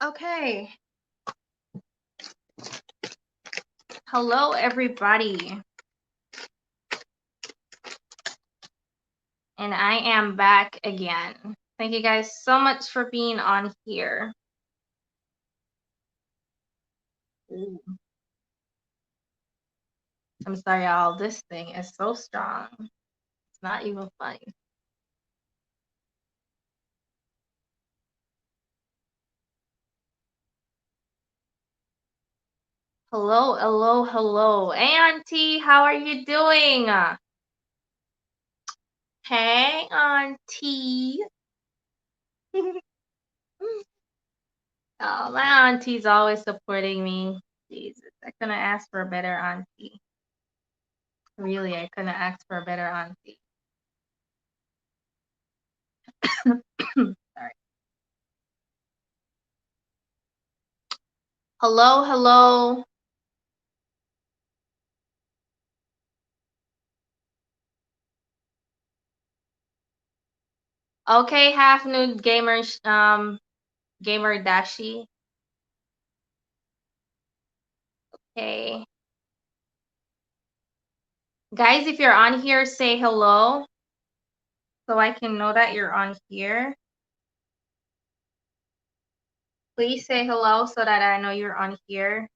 Okay. Hello, everybody. And I am back again. Thank you guys so much for being on here. Ooh. I'm sorry, y'all. This thing is so strong. It's not even funny. Hello, hello, hello. Hey, Auntie, how are you doing? Hey, Auntie. Oh, my auntie's always supporting me. Jesus, I couldn't ask for a better auntie. Really, I couldn't ask for a better auntie. Sorry. Hello, hello. Okay, half nude gamer, gamer Dashi. Okay. Guys, if you're on here, say hello so I can know that you're on here. Please say hello so that I know you're on here.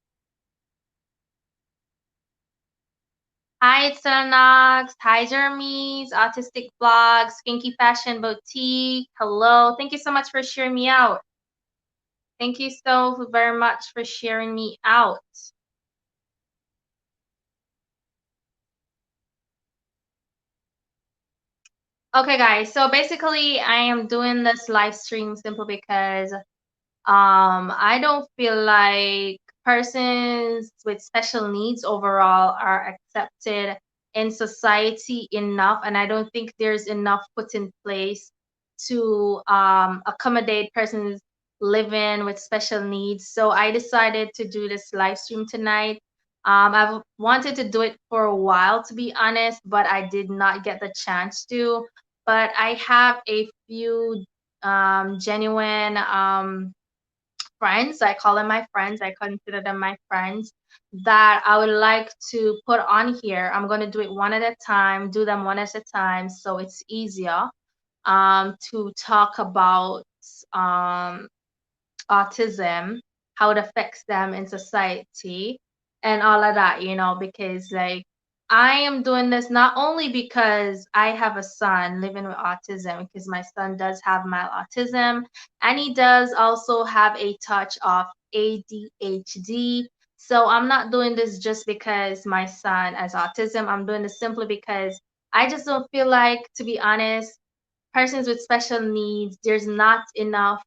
Hi, it's Nox. Hi, Jeremy's Autistic Vlog, Skinky Fashion Boutique. Hello. Thank you so much for sharing me out. Thank you so very much for sharing me out. Okay, guys. So basically, I am doing this live stream simply because I don't feel like persons with special needs overall are accepted in society enough, and I don't think there's enough put in place to accommodate persons living with special needs. So I decided to do this live stream tonight. I've wanted to do it for a while, to be honest, but I did not get the chance to. But I have a few genuine friends. I call them my friends. I consider them my friends that I would like to put on here. I'm going to do it one at a time, do them one at a time so it's easier to talk about autism, how it affects them in society, and all of that, because like I am doing this not only because I have a son living with autism, because my son does have mild autism and he does also have a touch of ADHD. So I'm not doing this just because my son has autism. I'm doing this simply because I just don't feel like, to be honest, persons with special needs, there's not enough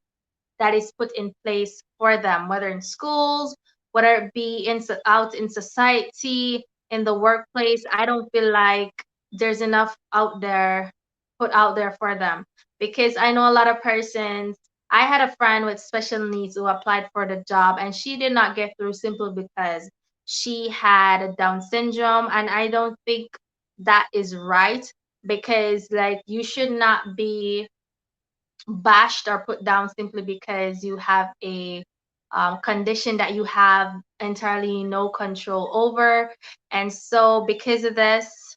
that is put in place for them, whether in schools, whether it be out in society, in the workplace. I don't feel like there's enough out there, put out there for them. Because I know a lot of persons, I had a friend with special needs who applied for the job and she did not get through simply because she had Down syndrome. And I don't think that is right, because like you should not be bashed or put down simply because you have a condition that you have entirely no control over. And so because of this,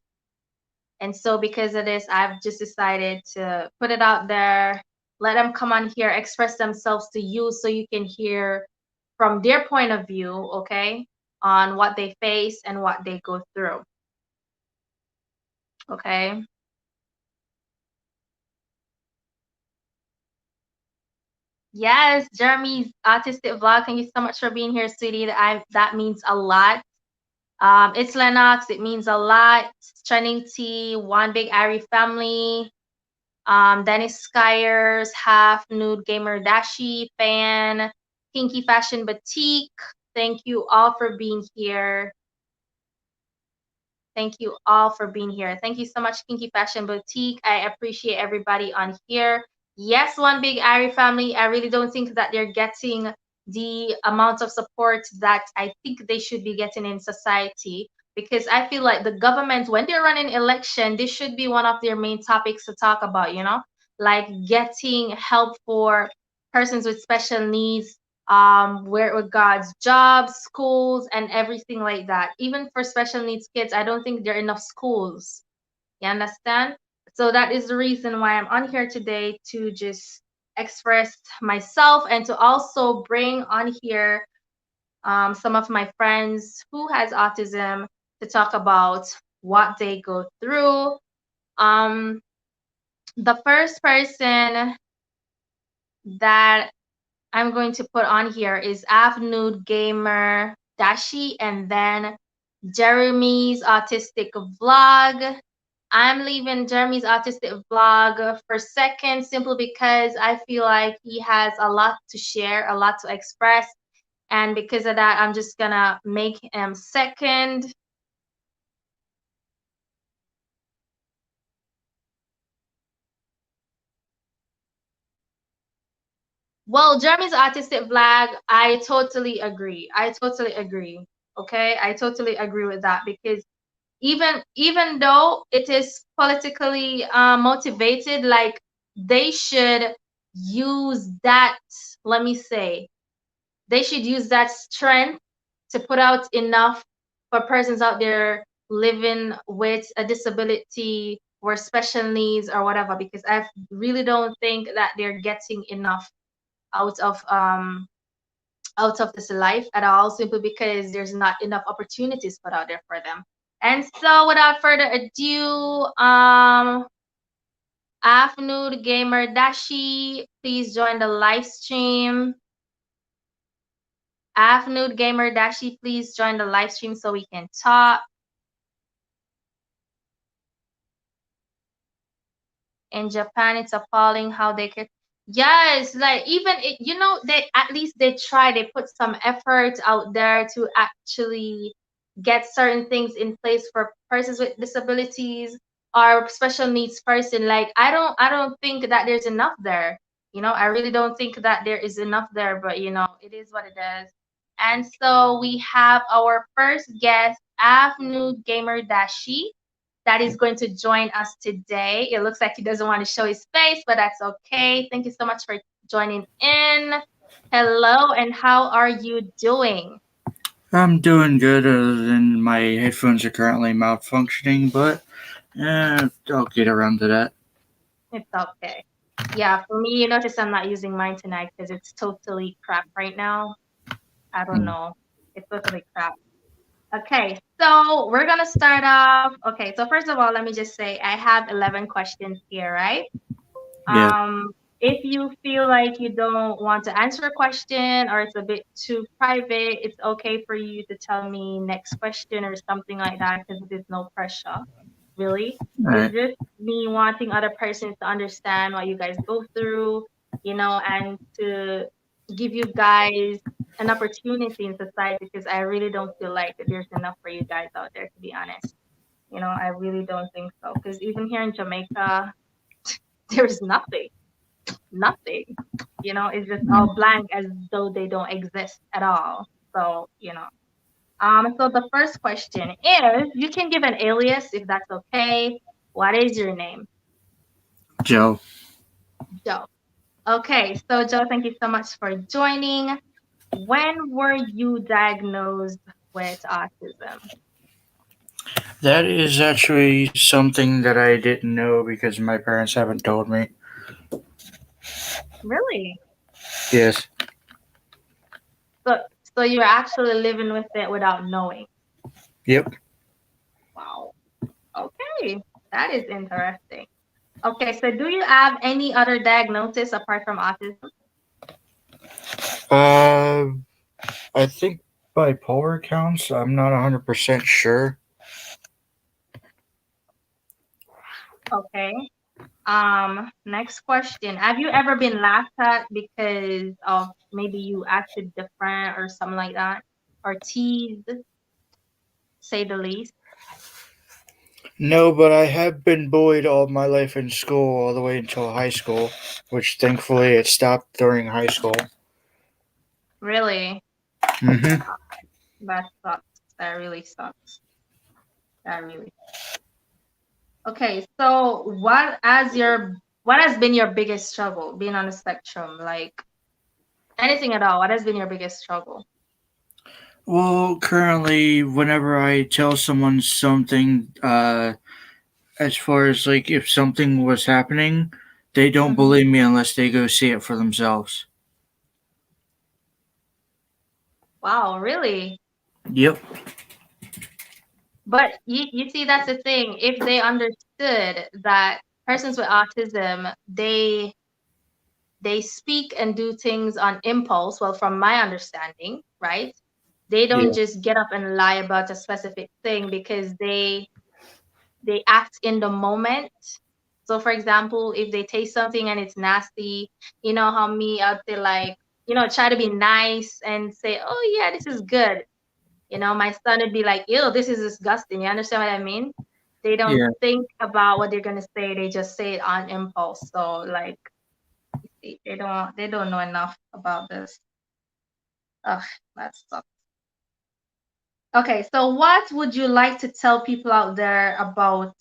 I've just decided to put it out there, let them come on here, express themselves to you so you can hear from their point of view, okay, on what they face and what they go through. Okay. Yes, Jeremy's Autistic Vlog. Thank you so much for being here, sweetie. That means a lot. It's Lennox. It means a lot. Trending T, One Big Ari Family. Dennis Skyers, Half Nude Gamer Dashi Fan, Kinky Fashion Boutique. Thank you all for being here. Thank you all for being here. Thank you so much, Kinky Fashion Boutique. I appreciate everybody on here. Yes, One Big Ari Family. I really don't think that they're getting the amount of support that I think they should be getting in society, because I feel like the government, when they're running election, this should be one of their main topics to talk about, like getting help for persons with special needs, where with God's jobs, schools, and everything like that. Even for special needs kids, I don't think there are enough schools. You understand? So that is the reason why I'm on here today, to just express myself and to also bring on here some of my friends who has autism to talk about what they go through. Um, the first person that I'm going to put on here is Afnude Gamer Dashi, and then Jeremy's Autistic Vlog. I'm leaving Jeremy's Autistic Vlog for second, simply because I feel like he has a lot to share, a lot to express. And because of that, I'm just gonna make him second. Well, Jeremy's Autistic Vlog, I totally agree. I totally agree. Okay, I totally agree with that, because even though it is politically motivated, like, they should use that, let me say, they should use that strength to put out enough for persons out there living with a disability or special needs or whatever, because I really don't think that they're getting enough out of um out of this life at all, simply because there's not enough opportunities put out there for them. And so without further ado, Afnude Gamer Dashi, please join the live stream. Afnude Gamer Dashi, please join the live stream so we can talk. In Japan, it's appalling how they could. Yes, like, even it, they at least they try, they put some effort out there to actually get certain things in place for persons with disabilities or special needs person. Like, I don't think that there's enough there. I really don't think that there is enough there, but it is what it is. And so we have our first guest, Afnude Gamer Dashi, that is going to join us today. It looks like he doesn't want to show his face, but that's okay. Thank you so much for joining in. Hello, and how are you doing? I'm doing good, other than my headphones are currently malfunctioning, but I'll get around to that. It's okay. Yeah, for me, you notice I'm not using mine tonight because it's totally crap right now. I don't Mm, know. It's totally crap. Okay, so we're gonna start off. Okay, so first of all, let me just say I have 11 questions here, right? yeah, If you feel like you don't want to answer a question or it's a bit too private, it's okay for you to tell me next question or something like that, because there's no pressure, really. It's alright. just me wanting other persons to understand what you guys go through, and to give you guys an opportunity in society, because I really don't feel like there's enough for you guys out there, to be honest. I really don't think so, because even here in Jamaica, there's nothing. It's just Mm, all blank, as though they don't exist at all. So the first question is, you can give an alias if that's okay. What is your name? Joe, Joe. Okay, so Joe, thank you so much for joining. When were you diagnosed with autism? that is actually something that I didn't know because my parents haven't told me. Really? Yes, So so you're actually living with it without knowing. yep. Wow. Okay. That is interesting. Okay, so do you have any other diagnosis apart from autism? Uh, I think bipolar counts. I'm not 100% sure. Okay. Next question. Have you ever been laughed at because of maybe you acted different or something like that? Or teased, say the least? No, but I have been bullied all my life in school, all the way until high school, which thankfully it stopped during high school. Really? Hmm. That sucks. That really sucks. That really. Okay, so what has been your biggest struggle being on the spectrum? Like, Anything at all. What has been your biggest struggle? Well, currently, whenever I tell someone something, as far as like if something was happening, they don't Hmm. believe me unless they go see it for themselves. Wow, really? Yep. But you see, that's the thing. If they understood that persons with autism, they speak and do things on impulse. Well, from my understanding, right? They don't Yeah. just get up and lie about a specific thing because they act in the moment. So, for example, if they taste something and it's nasty, you know how me out there like, try to be nice and say, "Oh yeah, this is good." My son would be like, "Ew, this is disgusting." You understand what I mean? They don't Yeah. think about what they're gonna say. They just say it on impulse. So, like, they don't know enough about this. Ugh, that sucks. Okay, so what would you like to tell people out there about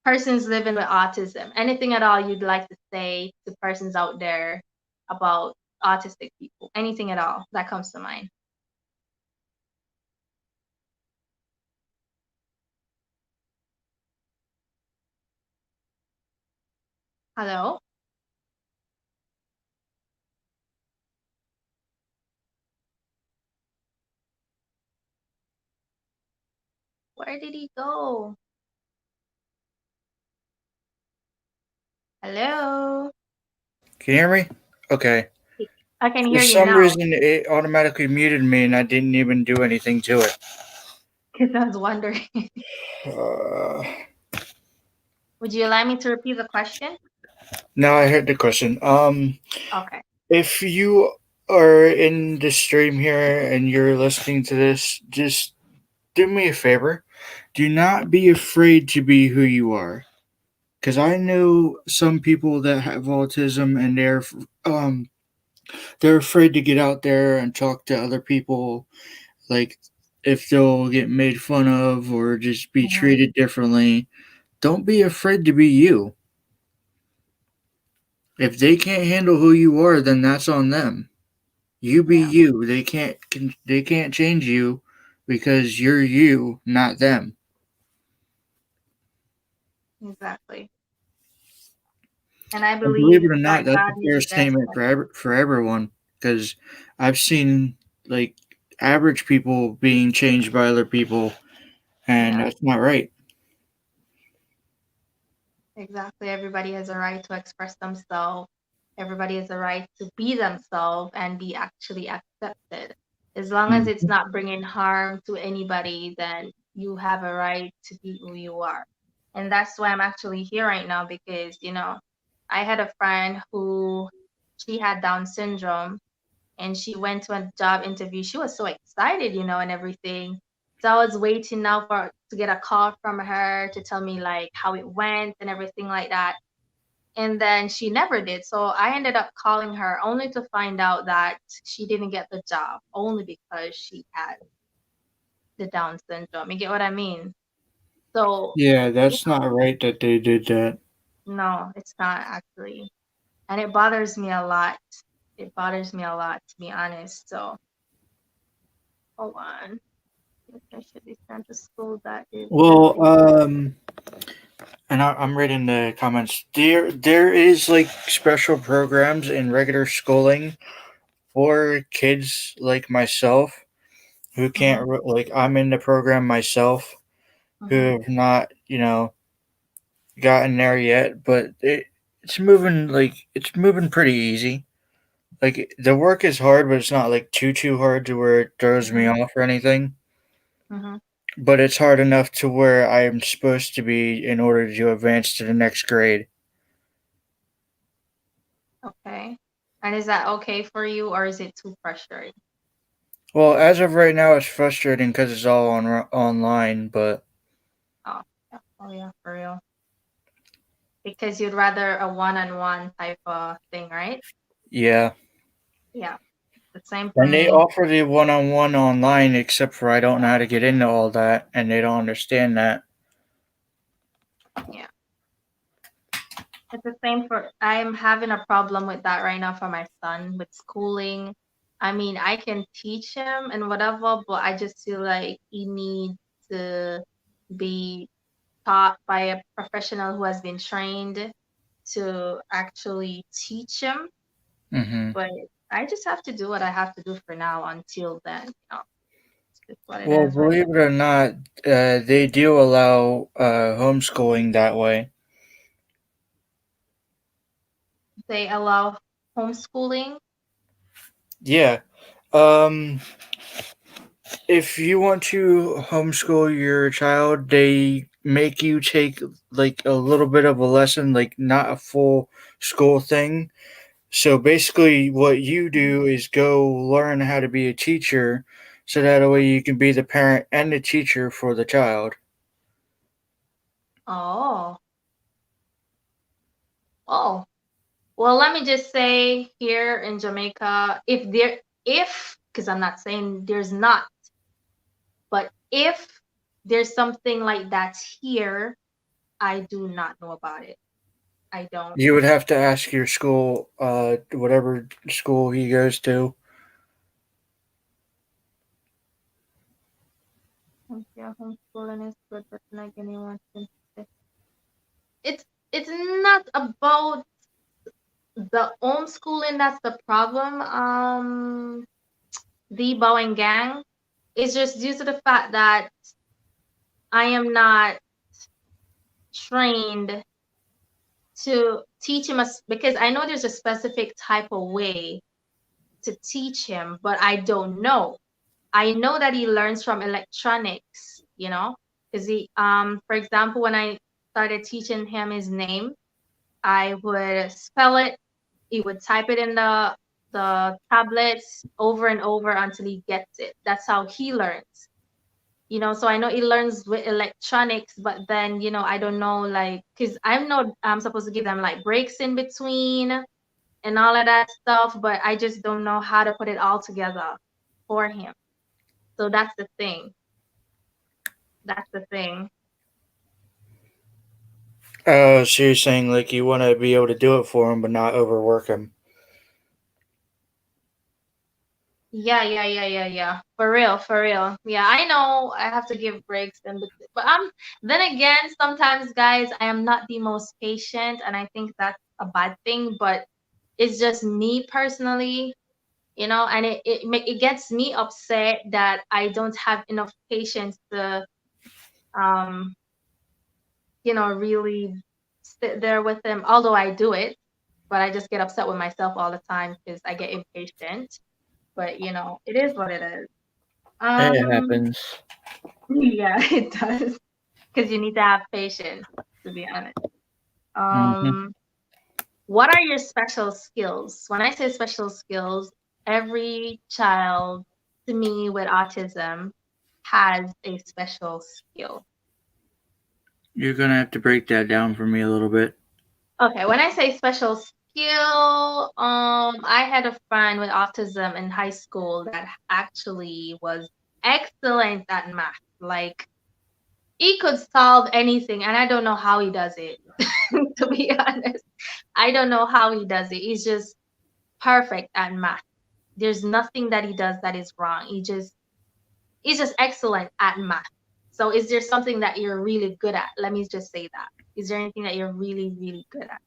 persons living with autism? Anything at all you'd like to say to persons out there about autistic people? Anything at all that comes to mind? Hello? Where did he go? Hello? Can you hear me? Okay. I can For hear you some now reason, it automatically muted me, and I didn't even do anything to it. because I was wondering. Uh, Would you allow me to repeat the question? Now I heard the question. Okay. If you are in the stream here and you're listening to this, just do me a favor. Do not be afraid to be who you are. Because I know some people that have autism and they're afraid to get out there and talk to other people, like if they'll get made fun of or just be Hmm. treated differently. Don't be afraid to be you. If they can't handle who you are, then that's on them. You be Yeah, you. They can't change you because you're you, not them. exactly. And I And believe believe it or not, that that's God a is fair the best statement one. for everyone. Because I've seen like average people being changed by other people, and Yeah. that's not right. Exactly. Everybody has a right to express themselves. Everybody has a right to be themselves and be actually accepted. As long as it's Mhm. not bringing harm to anybody, then you have a right to be who you are. And that's why I'm actually here right now because, I had a friend who she had Down syndrome and she went to a job interview. She was so excited, and everything. So I was waiting now for to get a call from her to tell me like how it went and everything like that. And then she never did. So I ended up calling her only to find out that she didn't get the job only because she had the Down syndrome. You get what I mean? So, Yeah, you that's not right that they did that. no, it's not actually. And it bothers me a lot. It bothers me a lot, to be honest. So, hold on. I should be sent to school that is Well, busy. and I'm reading the comments. There is like special programs in regular schooling for kids like myself who Mhm, like I'm in the program myself who mhm, have not gotten there yet, but it's moving it's moving pretty easy. Like the work is hard, but it's not like too hard to where it throws me mhm, off or anything. mhm. But it's hard enough to where I'm supposed to be in order to advance to the next grade. Okay. And is that okay for you, or is it too frustrating? Well, as of right now, it's frustrating because it's all online. But Oh, yeah. Oh, yeah, for real. Because you'd rather a one-on-one type of thing, right? yeah, Yeah, the same for and they me. offer the one-on-one online, except for I don't know how to get into all that, and they don't understand that. Yeah. It's the same for I'm having a problem with that right now for my son with schooling. I mean, I can teach him and whatever, but I just feel like he needs to be taught by a professional who has been trained to actually teach him. Mm-hmm. But I just have to do what I have to do for now until then. It's just what it Well, is right believe it or not, they do allow homeschooling that way. now. They allow homeschooling. Yeah. Um, if you want to homeschool your child, they make you take like a little bit of a lesson, like not a full school thing. So basically, what you do is go learn how to be a teacher, so that way you can be the parent and the teacher for the child. Oh, oh. Well, let me just say here in Jamaica, if, because I'm not saying there's not, but if there's something like that here, I do not know about it. I don't. You would have to ask your school, whatever school he goes to. Yeah, homeschooling is good, but like anyone can say. It's it's not about the homeschooling that's the problem. The Bowen gang. It's just due to the fact that I am not trained to teach him because I know there's a specific type of way to teach him, but I don't know. I know that he learns from electronics, because for example, when I started teaching him his name, I would spell it, he would type it in the tablets over and over until he gets it. That's how he learns. So I know he learns with electronics, but then, I don't know, like, because I'm supposed to give them like breaks in between and all of that stuff, but I just don't know how to put it all together for him. So that's the thing. That's the thing. Oh, so you're saying like you want to be able to do it for him, but not overwork him. Yeah, yeah, yeah, yeah, yeah. For real, for real. Yeah, I know I have to give breaks and but then again, sometimes guys, I am not the most patient and I think that's a bad thing, but it's just me personally, and it gets me upset that I don't have enough patience to um, really sit there with him, although I do it, but I just get upset with myself all the time because I get impatient. But it is what it is. It Um, happens. yeah, it does. Because you need to have patience, to be honest. Hmm. Um, what are your special skills? When I say special skills, every child, to me, with autism has a special skill. You're gonna have to break that down for me a little bit. Okay, when I say special skill, I had a friend with autism in high school that actually was excellent at math. Like, he could solve anything, and I don't know how he does it, to be honest. I don't know how he does it. He's just perfect at math. There's nothing that he does that is wrong. He's just excellent at math. So is there something that you're really good at? Let me just say that. Is there anything that you're really, really good at?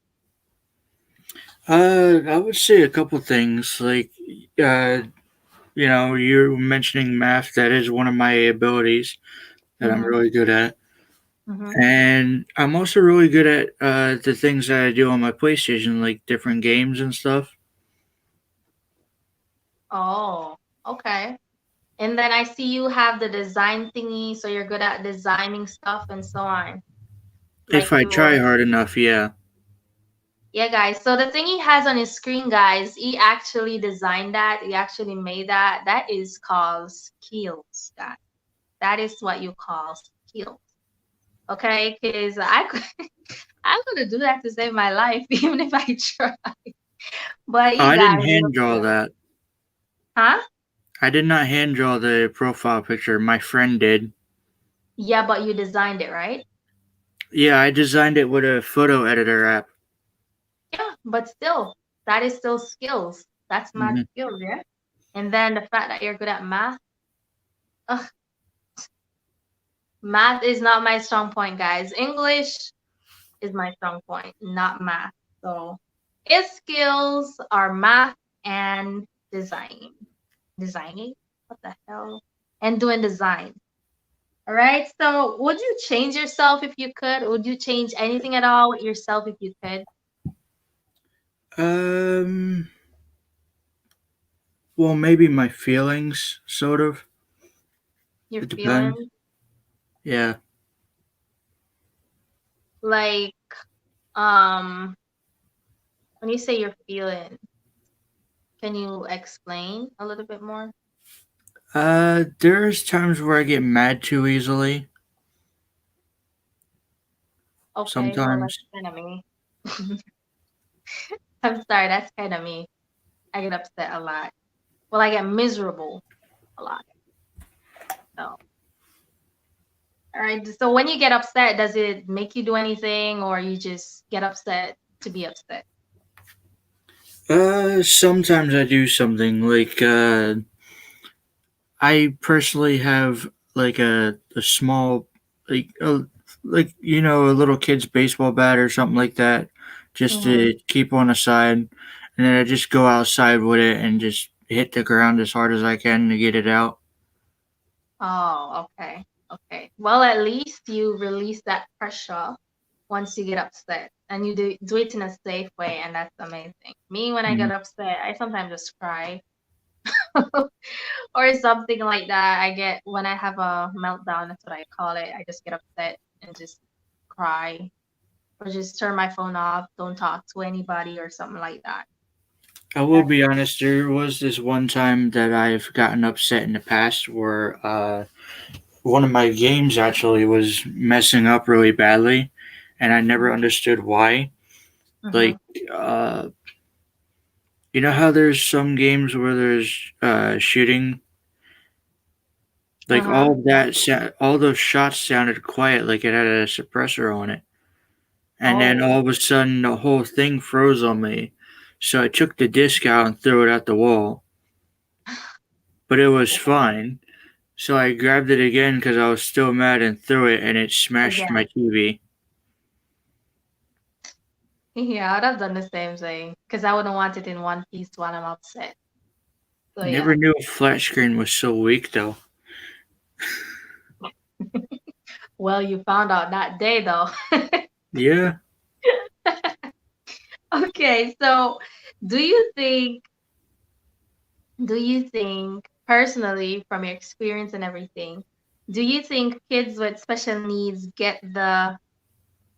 I would say a couple things. Like, uh, you're mentioning math. That is one of my abilities that I'm Mm-hmm. really good at. Mm-hmm. And I'm also really good at the things that I do on my PlayStation, like different games and stuff. Oh, okay. And then I see you have the design thingy, so you're good at designing stuff and so on. If Like I try your hard enough, yeah. Yeah, guys. So the thing he has on his screen, guys, he actually designed that. He actually made that. That is called skills, guys. That is what you call skills. Okay? Because I'm gonna do that to save my life, even if I try. But Oh, you I didn't guys, you're hand draw good. that. Huh? I did not hand draw the profile picture. My friend did. Yeah, but you designed it, right? Yeah, I designed it with a photo editor app. But still, that is still skills. That's mad Hmm. skills, yeah. And then the fact that you're good at math, ugh, math is not my strong point, guys. English is my strong point, not math. So his skills are math and design. Designing? What the hell? And doing design. All right. So would you change yourself if you could? Would you change anything at all with yourself if you could? Um, well, maybe my feelings, sort of. Your It depends. feelings? Yeah. Like, um, when you say you're feeling, can you explain a little bit more? There's times where I get mad too easily. Okay, well, that's Sometimes. kind of me. I'm sorry, that's kind of me. I get upset a lot. Well, I get miserable a lot. So, all right. So when you get upset, does it make you do anything, or you just get upset to be upset? Sometimes I do something like I personally have like a small like a little kid's baseball bat or something like that, just Mm-hmm. to keep on the side, and then I just go outside with it and just hit the ground as hard as I can to get it out. Oh, okay. Okay. Well, at least you release that pressure once you get upset and you do it in a safe way, and that's amazing. Me, when I Mhm. get upset, I sometimes just cry or something like that. I get when I have a meltdown, that's what I call it. I just get upset and just cry or just turn my phone off, don't talk to anybody or something like that. I will That's be honest. There was this one time that I've gotten upset in the past where one of my games actually was messing up really badly, and I never understood why. mm-hmm. Like, uh, you know how there's some games where there's shooting, like Uh-huh. all of that, all those shots sounded quiet, like it had a suppressor on it, and then Oh, all of a sudden the whole thing froze on me. So I took the disc out and threw it at the wall, but it was fine. So I grabbed it again because I was still mad and threw it, and it smashed my again. TV. Yeah, I'd have done the same thing because I wouldn't want it in one piece while I'm upset. So yeah. Never knew a flat screen was so weak, though. Well, you found out that day though. Yeah. Okay, so do you think do you think personally from your experience and everything, do you think kids with special needs get the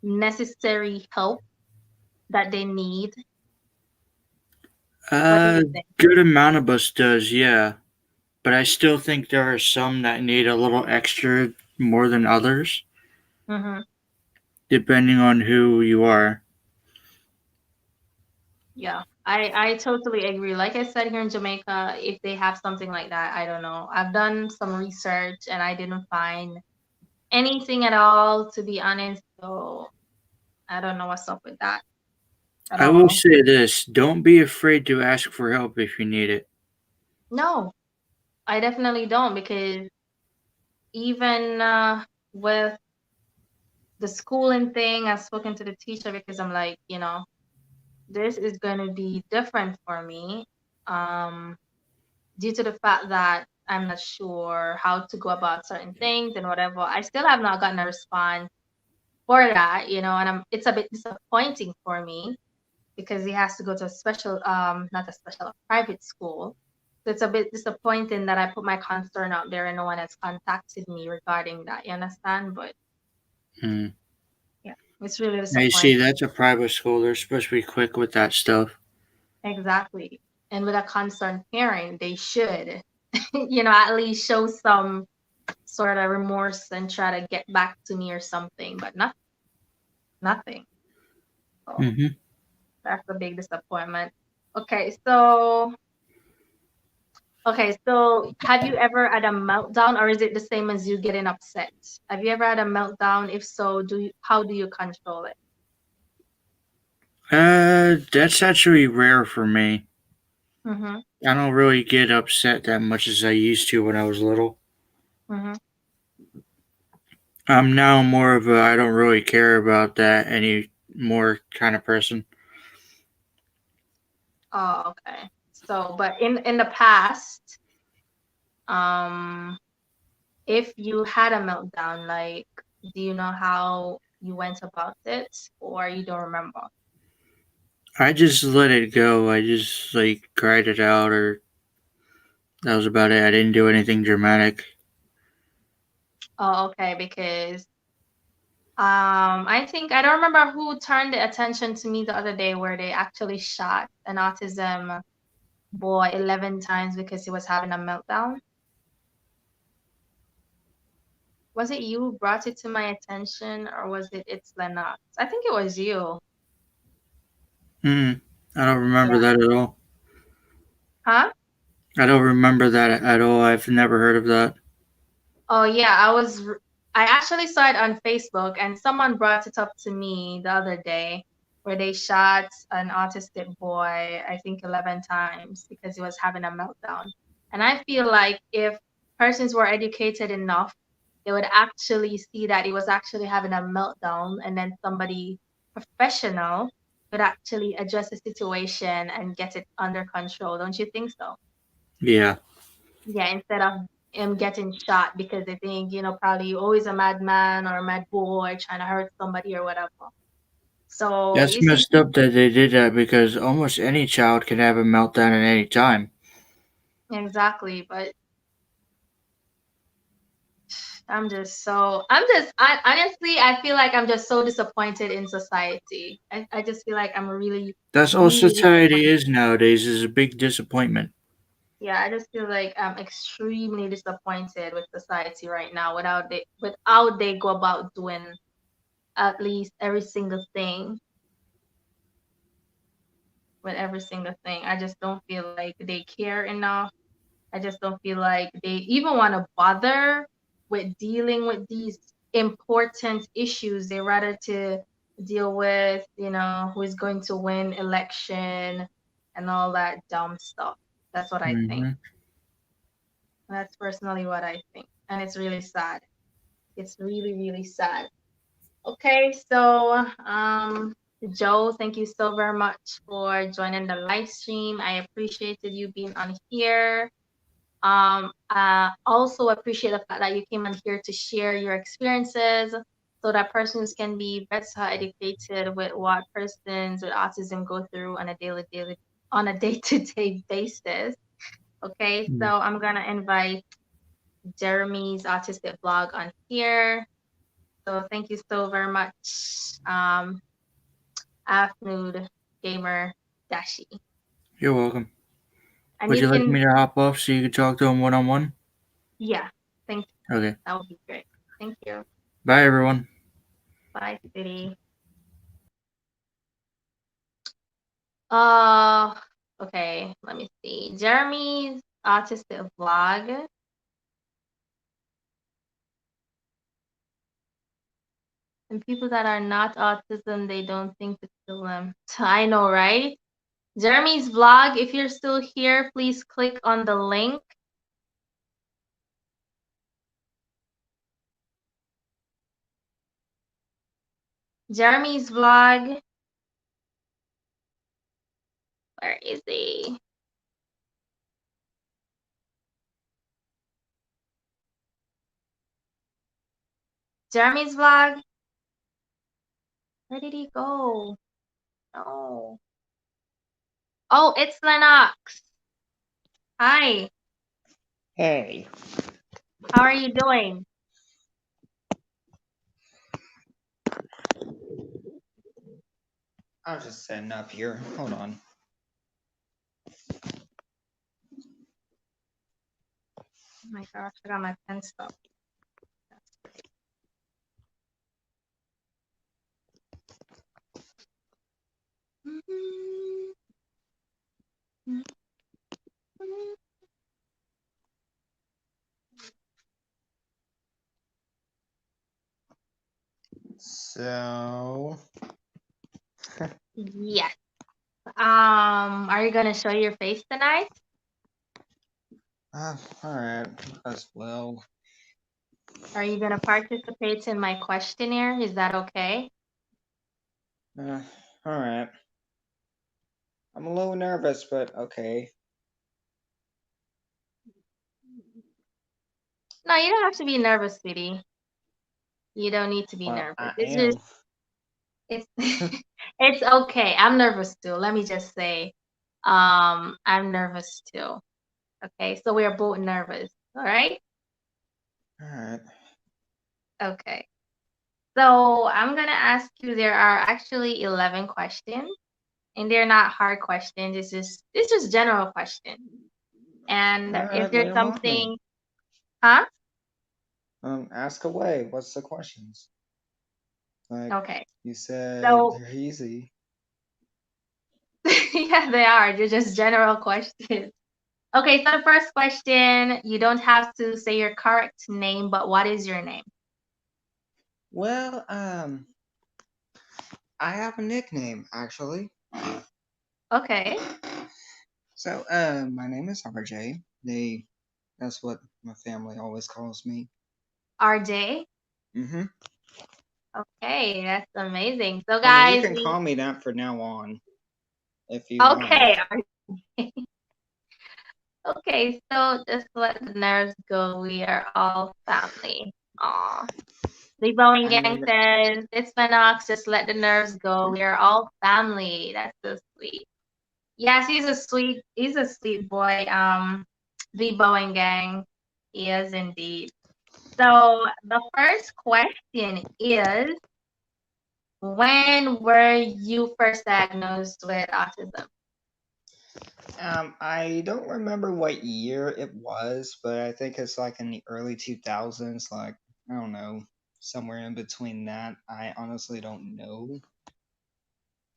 necessary help that they need? What do Uh, you think? Good amount of us does, yeah. But I still think there are some that need a little extra more than others, Mm-hmm. depending on who you are. Yeah, I totally agree. Like I said, here in Jamaica, if they have something like that, I don't know. I've done some research and I didn't find anything at all, to be honest. So I don't know what's up with that at I will all. say this, don't be afraid to ask for help if you need it. No, I definitely don't because even with the schooling thing, I've spoken to the teacher because I'm like, this is going to be different for me. Um, Due to the fact that I'm not sure how to go about certain things and whatever. I still have not gotten a response for that, and it's a bit disappointing for me because he has to go to a special, not a special, a private school. So it's a bit disappointing that I put my concern out there and no one has contacted me regarding that. You understand? But Hmm. yeah, it's really Now you see, disappointing. that's a private school. They're supposed to be quick with that stuff. Exactly. And with a concerned parent, they should, at least show some sort of remorse and try to get back to me or something, but nothing. So Hmm. that's a big disappointment. Okay, so have you ever had a meltdown or is it the same as you getting upset? Have you ever had a meltdown? If so, how do you control it? That's actually rare for me. Mhm. I don't really get upset that much as I used to when I was little. Mhm. I'm now more of a I don't really care about that anymore kind of person. Oh, okay. So, but in the past, um, if you had a meltdown, like, do you know how you went about it, or you don't remember? I just let it go. I just like cried it out, or that was about it. I didn't do anything dramatic. Oh, okay, because I think I don't remember who turned the attention to me the other day where they actually shot an autism boy 11 times because he was having a meltdown. Was it you who brought it to my attention, or was it's Lennox? I think it was you. Hmm. I don't remember Yeah. that at all. Huh? I don't remember that at all. I've never heard of that. Oh yeah, I actually saw it on Facebook and someone brought it up to me the other day where they shot an autistic boy, I think 11 times because he was having a meltdown. And I feel like if persons were educated enough, they would actually see that he was actually having a meltdown, and then somebody professional could actually address the situation and get it under control. Don't you think so? Yeah, Yeah, instead of him getting shot because they think, probably you're always a madman or a mad boy trying to hurt somebody or whatever. So that's you see, messed up that they did that because almost any child can have a meltdown at any time. exactly. But I honestly, I feel like I'm just so disappointed in society. I just feel like I'm really, That's all really society disappointed. is nowadays is a big disappointment. Yeah, I just feel like I'm extremely disappointed with society right now without they go about doing at least every single thing with every single thing. I just don't feel like they care enough. I just don't feel like they even want to bother with dealing with these important issues. They rather to deal with, who is going to win election and all that dumb stuff. That's what I think. Hmm. That's personally what I think. And it's really sad. It's really, really sad. Okay, so Joe, thank you so very much for joining the live stream. I appreciated you being on here. Also appreciate the fact that you came on here to share your experiences so that persons can be better educated with what persons with autism go through on a on a day-to-day basis. Okay, so I'm gonna invite Jeremy's autistic blog on here. So thank you so very much, Afnude Gamer Dashi. You're welcome. And Would you you like can, me to hop off so you can talk to him one on one? yeah, thank you. Okay. That would be great. Thank you. Bye, everyone. Bye, City. Uh, okay, let me see. Jeremy's autistic vlog. And people that are not autism, they don't think to kill them. I know, right? Jeremy's vlog, if you're still here, please click on the link. Jeremy's vlog. Where is he? Jeremy's vlog. Where did he go? No. Oh, it's Lennox. Hi. Hey, How are you doing? I was just setting up here. Hold on. Oh my gosh, I got my pen stuck. So, Yes. Are you gonna show your face tonight? Alright, as well. Are you gonna participate in my questionnaire? Is that okay? Uh, alright. I'm a little nervous, but okay. No, you don't have to be nervous, sweetie. You don't need to be Well, nervous. I It's am. just it's it's okay. I'm nervous too. Let me just say, I'm nervous too. Okay, so we're both nervous. All right? Alright. Okay. So I'm gonna ask you. There are actually 11 questions, and they're not hard questions. It's just general questions. And if Alright, lay there's 'em on me. something, huh? Ask away. What's the questions? Like, Okay. you said So they're easy. yeah, they are. They're just general questions. Okay, so the first question, you don't have to say your correct name, but what is your name? Well, I have a nickname, actually. Okay. So, my name is RJ. That's what my family always calls me. RJ. Mm-hmm. Okay, that's amazing. So I mean, you guys, can call me that for now on, if you okay. like. Okay, so just let the nerves go. We are all family. Aw. The Boeing I Gang never. says, it's Manox, just let the nerves go. We are all family. That's so sweet. Yes, he's a sweet boy. The Boeing Gang. He is indeed. So the first question is, when were you first diagnosed with autism? I don't remember what year it was, but I think it's like in the early 2000s. Like, I don't know, somewhere in between that. I honestly don't know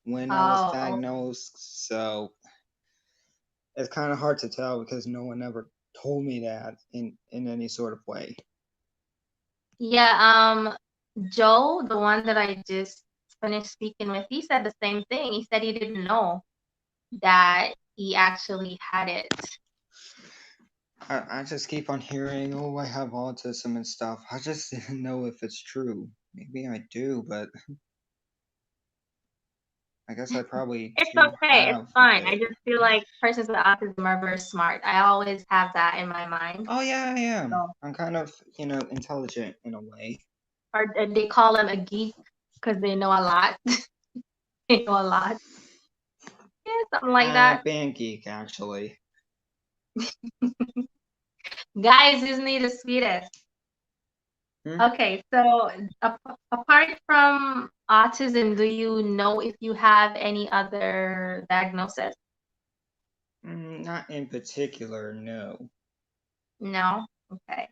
when I was Oh, diagnosed, so it's kind of hard to tell because no one ever told me that in any sort of way. yeah. Joe, the one that I just finished speaking with, he said the same thing. He said he didn't know that he actually had it. I just keep on hearing, oh, I have autism and stuff. I just didn't know if it's true. Maybe I do, but I guess I probably It's do okay. It's have a fine. I bit. just feel like persons with autism are very smart. I always have that in my mind. Oh yeah, I am. So, I'm kind of, intelligent in a way. or they call them a geek because they know a lot. They know a lot. Yeah, something like that. Band geek actually. Guys, isn't he the sweetest? Hmm? Okay, so apart from autism, do you know if you have any other diagnosis? Not in particular, no. No? Okay.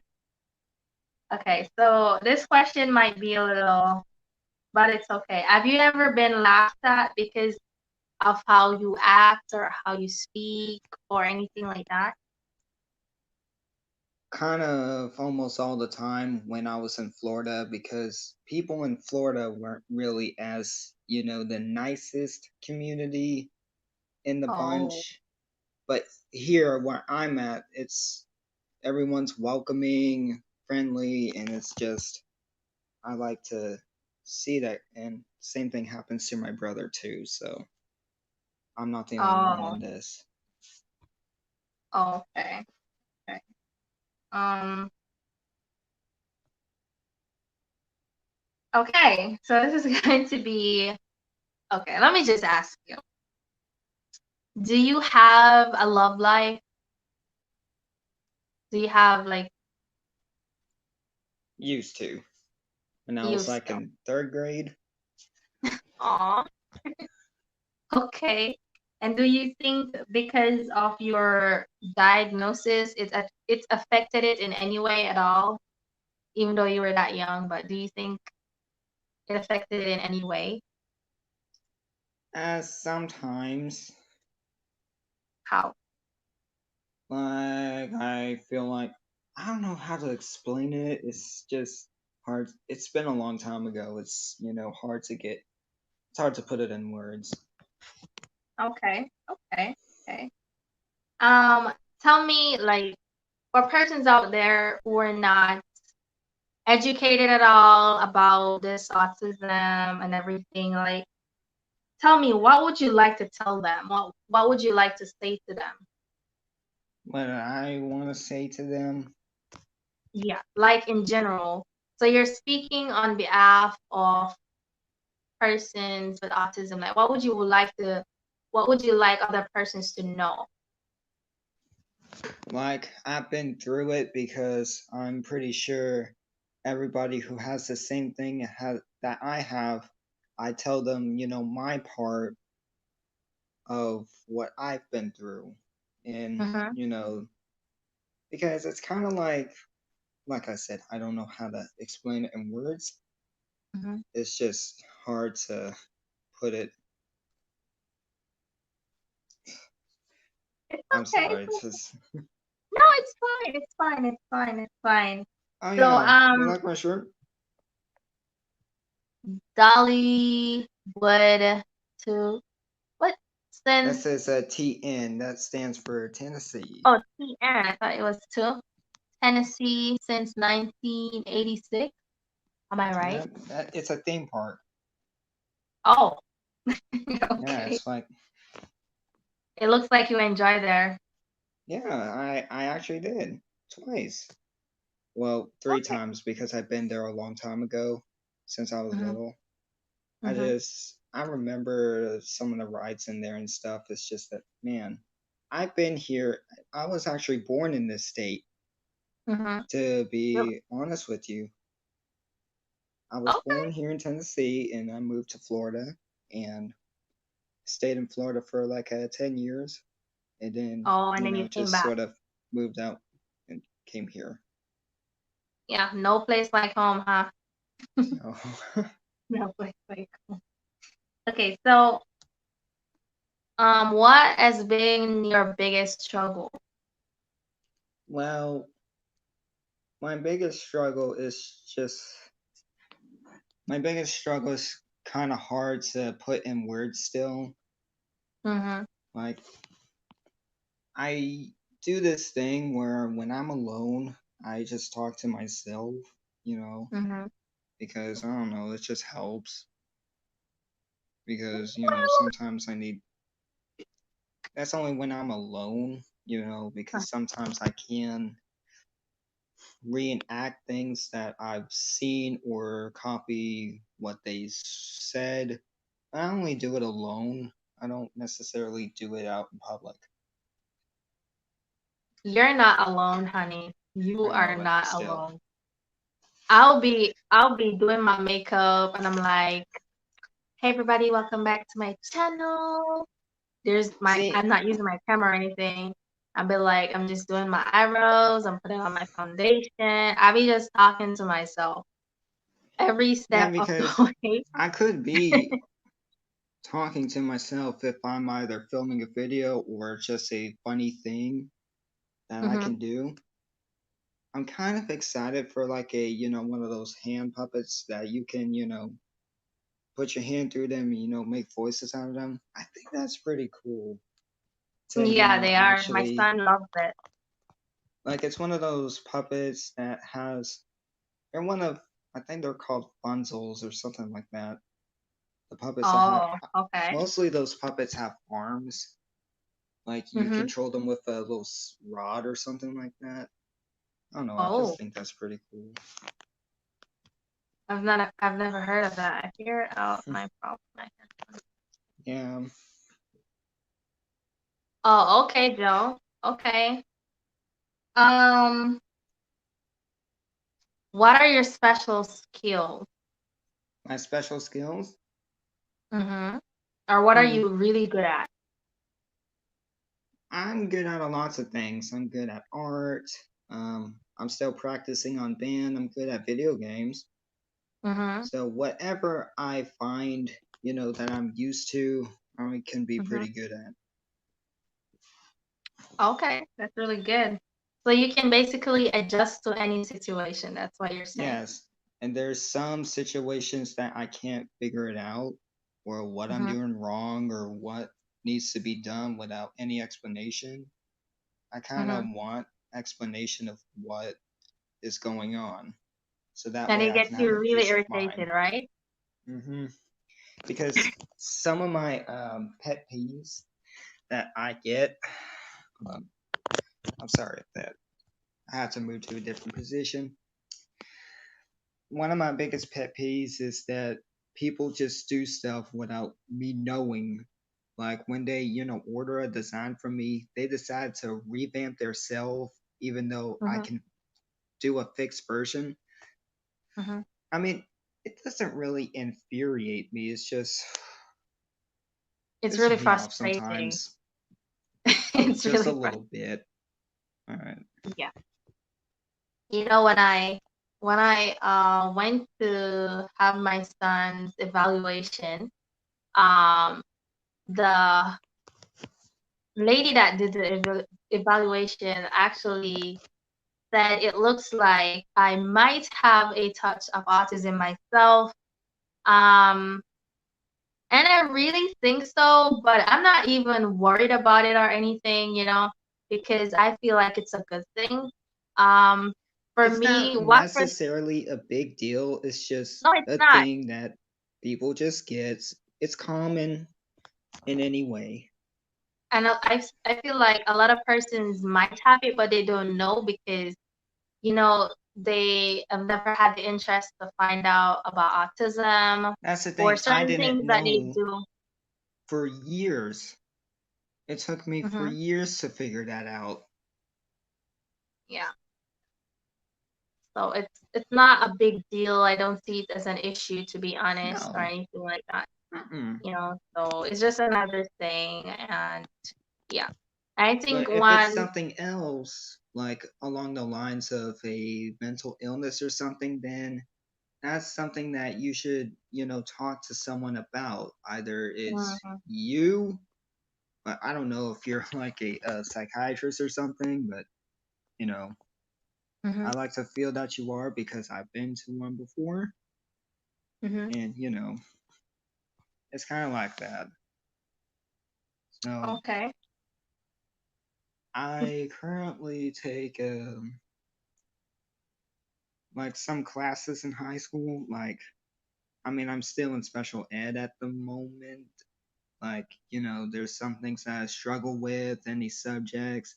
Okay, so this question might be a little, but it's okay. Have you ever been laughed at because of how you act or how you speak or anything like that? Kind of almost all the time when I was in Florida because people in Florida weren't really as, the nicest community in the Oh, bunch. But here where I'm at, it's everyone's welcoming, friendly, and it's just I like to see that. And same thing happens to my brother too, so I'm not the only one oh, in this. okay. Okay. Um, okay, so this is going to be okay. Let me just ask you. Do you have a love life? Do you have like Used to. When I you was like still? in third grade. Aw, okay. And do you think because of your diagnosis, it's affected it in any way at all, even though you were that young? But do you think it affected it in any way? Sometimes, How? like, I feel like I don't know how to explain it. It's just hard. It's been a long time ago. It's hard to get. It's hard to put it in words. Okay. Okay. Okay. Um, Tell me, like, for persons out there who are not educated at all about this autism and everything, like, tell me, what would you like to tell them? What would you like to say to them? What I want to say to them, Yeah, like in general. So you're speaking on behalf of persons with autism. Like, what would you like other persons to know? like I've been through it because I'm pretty sure everybody who has the same thing that I have, I tell them, my part of what I've been through. And, Mm-hmm. because it's kind of like I said, I don't know how to explain it in words. Mm-hmm. It's just hard to put it. It's I'm okay. sorry. It's just. No, it's fine. It's fine. It's fine. It's fine. Oh So, yeah, you like my shirt? Dolly would to what That then? says TN. That stands for Tennessee. Oh, TN. I thought it was to Tennessee since 1986. Am I right? It's a theme park. Oh, Yeah, okay. it's like It looks like you enjoy there. yeah, I actually did twice. Well, three Okay. times because I've been there a long time ago, since I was Mm-hmm. little. Mm-hmm. I remember some of the rides in there and stuff. It's just that, man, I've been here. I was actually born in this state, Mm-hmm. to Really? be honest with you. I was Okay. born here in Tennessee and I moved to Florida and stayed in Florida for like 10 years and then, Oh, and then you came just back. sort of moved out and came here. Yeah, no place like home, huh? So, No place like home. Okay, so what has been your biggest struggle? well, my biggest struggle is just, my biggest struggle is kind of hard to put in words still. Mm-hmm. Like, I do this thing where when I'm alone, I just talk to myself, you know, Mm-hmm. because I don't know, it just helps. Because, Well, sometimes I need, that's only when I'm alone, because sometimes I can reenact things that I've seen or copy what they said. I only do it alone. I don't necessarily do it out in public. you're not alone, honey. You I know, are but not still. alone. I'll be doing my makeup and I'm like, hey everybody, welcome back to my channel. See, I'm not using my camera or anything. I'll be like, I'm just doing my eyebrows, I'm putting on my foundation. I'll be just talking to myself every yeah, step of because the way. I could be talking to myself if I'm either filming a video or just a funny thing that I Mm-hmm. can do. I'm kind of excited for like one of those hand puppets that you can, put your hand through them and, make voices out of them. I think that's pretty cool to, Yeah, they are. My actually, son loves it. like, it's one of those puppets that they're one of, I think they're called funzels or something like that. The puppets that have, Oh, okay. mostly those puppets have arms. Like, you Mm-hmm. control them with a little rod or something like that. I don't know. I just Oh, think that's pretty cool. I've never heard of that. I figured out my problem. Yeah. Oh, okay, Joe. Okay. Um, what are your special skills? My special skills? Mm-hmm. Or what are Hmm. you really good at? I'm good at lots of things. I'm good at art. I'm still practicing on band. I'm good at video games. Mm-hmm. So whatever I find, that I'm used to, I can be Mm-hmm. pretty good at. Okay, that's really good. So you can basically adjust to any situation. That's what you're saying. Yes. And there's some situations that I can't figure it out. or what I'm Mhm. doing wrong or what needs to be done without any explanation. I kind of Mhm. want explanation of what is going on, so that And way it I gets can have you a really peace of mind. irritated, right? hmm Because some of my pet peeves that I get, um, I'm sorry if that I have to move to a different position. One of my biggest pet peeves is that people just do stuff without me knowing. Like when they, order a design from me, they decide to revamp their self, even though I Mhm. can do a fixed version. Mhm. I mean, it doesn't really infuriate me. It's just It's really pisses me off frustrating. sometimes. It's Just a really little frustrating. bit. All right. Yeah. You know, when I went to have my son's evaluation, um, the lady that did the evaluation actually said it looks like I might have a touch of autism myself. Um, and I really think so, but I'm not even worried about it or anything, because I feel like it's a good thing. Um, for It's me, not what for necessarily a big deal. It's just no, it's a not. thing that people just get. It's common in any way. And I feel like a lot of persons might have it, but they don't know because they have never had the interest to find out about autism That's the or thing. I certain didn't things that they know do. for years. It took me for Hmm. years to figure that out. Yeah. So it's not a big deal. I don't see it as an issue, to be honest, or No. anything like that. Mm-mm. So it's just another thing, and yeah, I think But if it's one. something else, like along the lines of a mental illness or something, then that's something that you should, talk to someone about. Either it's Mhm. you, but I don't know if you're like a psychiatrist or something, but, you know, Mhm. I like to feel that you are because I've been to one before. Mhm. And, it's kind of like that. So Okay. I currently take like some classes in high school. Like, I mean, I'm still in special ed at the moment. Like, there's some things that I struggle with, any subjects,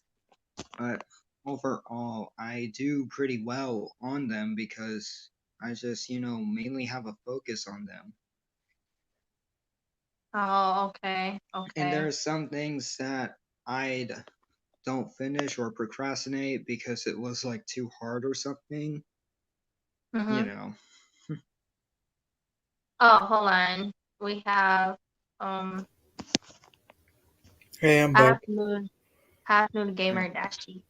but overall, I do pretty well on them because I just, mainly have a focus on them. Oh, okay. And there Okay. are some things that I don't finish or procrastinate because it was like too hard or something, you Mhm. know. Oh, hold on. We have um Hey, I'm back. half moon half moon Uh, gamer dashi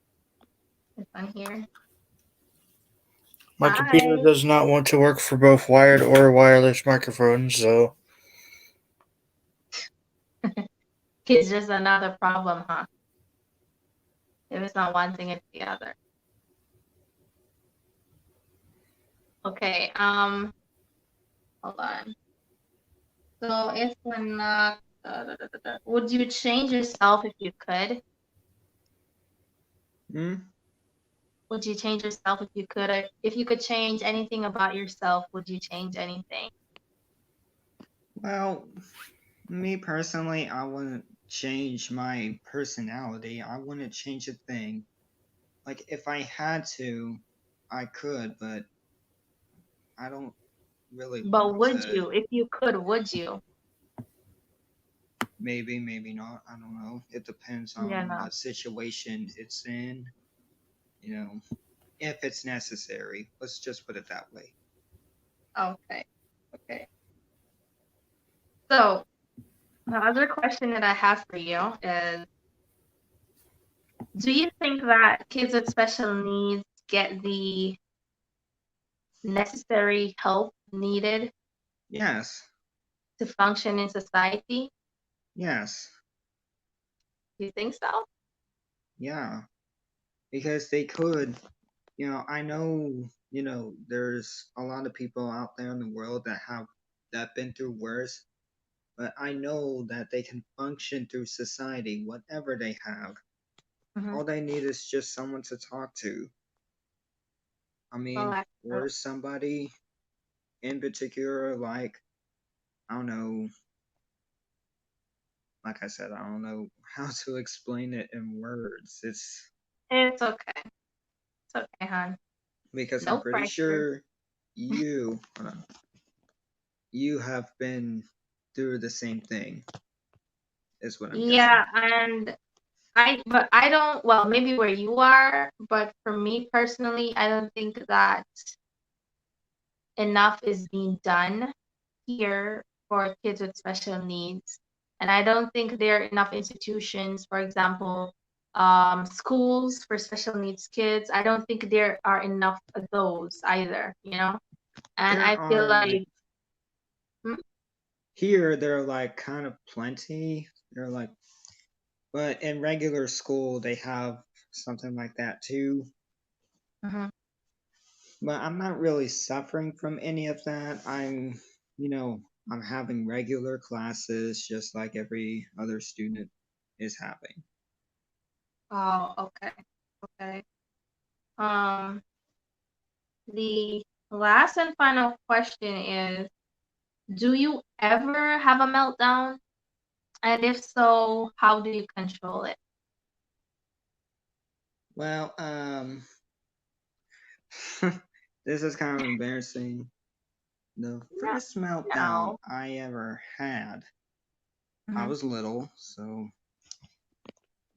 is on here. My computer Hi. does not want to work for both wired or wireless microphones, so It's just another problem, huh? If it's not one thing, it's the other. Okay. Hold on. So if we're not, would you change yourself if you could? hmm? Would you change yourself if you could? Or if you could change anything about yourself, would you change anything? Well, me personally, I wouldn't change my personality. I wouldn't change a thing. Like, if I had to, I could, but I don't really But want would to. you? If you could, would you? Maybe, maybe not. I don't know. It depends Yeah, on no. what situation it's in, you know, if it's necessary. Let's just put it that way. Okay. Okay. So the other question that I have for you is, do you think that kids with special needs get the necessary help needed Yes, to function in society? yes, Do you think so? yeah. Because they could, I know, there's a lot of people out there in the world that been through worse, but I know that they can function through society, whatever they have. Mhm. All they need is just someone to talk to. I Well, mean, that's true. or somebody in particular, like, I don't know, like I said, I don't know how to explain it in words. It's It's okay. It's okay, hon. because I'm No pretty pressure. sure hold on, you have been through the same thing, is what I'm guessing. Yeah, and but I don't, well, maybe where you are, but for me personally, I don't think that enough is being done here for kids with special needs. And I don't think there are enough institutions, for example, schools for special needs kids. I don't think there are enough of those either, you know? And There I feel are like like, mm, here, there are like kind of plenty. They're like, but in regular school, they have something like that too. mhm. But I'm not really suffering from any of that. You know, I'm having regular classes just like every other student is having. Oh, okay. Okay. Um, the last and final question is, do you ever have a meltdown? And if so, how do you control it? Well, this is kind of embarrassing. The No, first meltdown no. I ever had, I Mhm. was little, so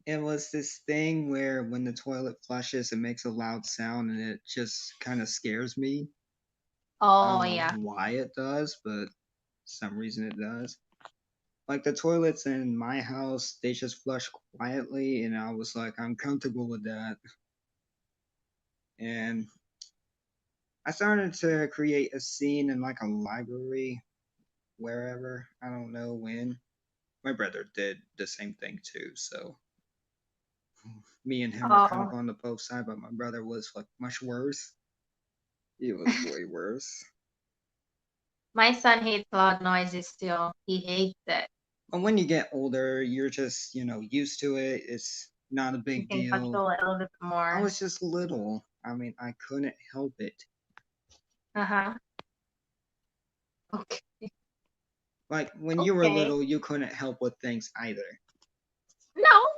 it was this thing where when the toilet flushes, it makes a loud sound and it just kind of scares me. I Oh, don't know yeah. why it does, but some reason it does. Like the toilets in my house, they just flush quietly, and I was like, I'm comfortable with that. And I started to create a scene in like a library, wherever. I don't know when. My brother did the same thing too, so me and him were kind of Oh, on the both side, but my brother was like much worse. He was way worse. my son hates loud noises still. He hates it. But when you get older, you're just, used to it. It's not a You big can deal. control it a little bit I more. was just little. I mean, I couldn't help it. Uh-huh. Okay. Like when you were Okay. little, you couldn't help with things either. No,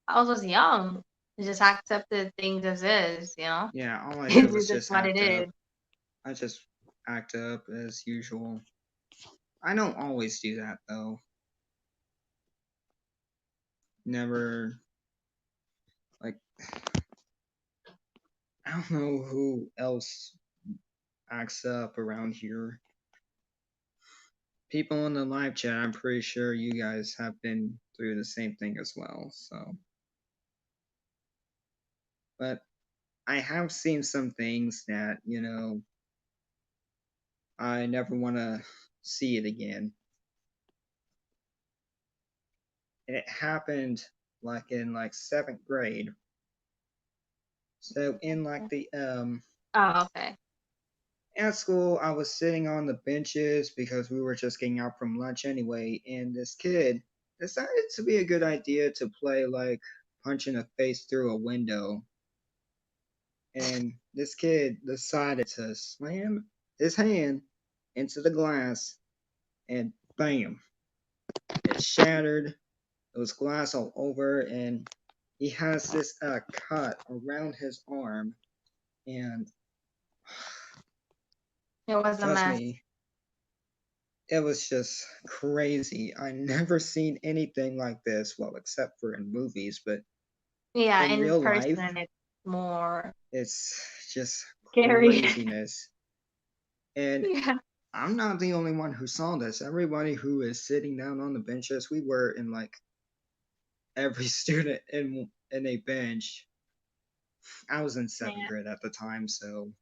I was just young. I just accepted things as is, you know? Yeah, all I did It's was just just what it act is. up. I just act up as usual. I don't always do that though. Never, like, I don't know who else acts up around here. People in the live chat, I'm pretty sure you guys have been through the same thing as well. So, but I have seen some things that, I never want to see it again. And it happened like in like seventh grade. So in like the Oh, okay. at school, I was sitting on the benches because we were just getting out from lunch anyway, and this kid decided to be a good idea to play like punching a face through a window. And this kid decided to slam his hand into the glass, and bam, it shattered. It was glass all over, and he has this cut around his arm. And It was a trust mess. me, it was just crazy. I never seen anything like this, well, except for in movies, but Yeah, in in real life, person, it's more it's just scary. craziness. And Yeah. I'm not the only one who saw this. Everybody who is sitting down on the benches, we were in like every student in a bench. I was in seventh Yeah. grade at the time, so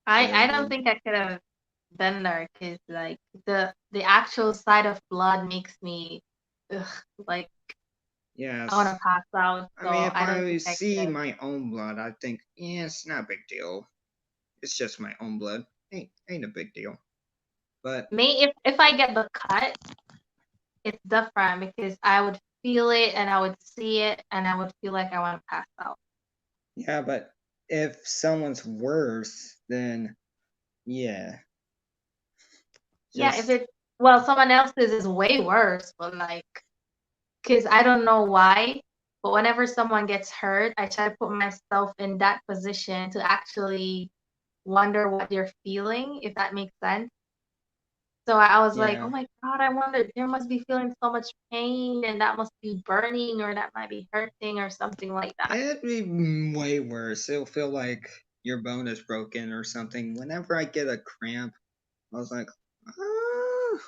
I don't whatever. think I could have been there because like the actual sight of blood makes me ugh, like I want Yes. to pass out. I mean, So if I don't I think I see could. my own blood, I think, yeah, it's not a big deal. It's just my own blood. Ain't a big deal. But May if I get the cut, it's different because I would feel it and I would see it and I would feel like I want to pass out. Yeah, but if someone's worse, then yeah, Yeah, if just it well, someone else's is way worse, but like, because I don't know why, but whenever someone gets hurt, I try to put myself in that position to actually wonder what they're feeling, if that makes sense. So I was like, oh yeah. my God, I wonder, there must be feeling so much pain and that must be burning or that might be hurting or something like that. It'd be way worse. It'll feel like your bone is broken or something. Whenever I get a cramp, I was like, ah,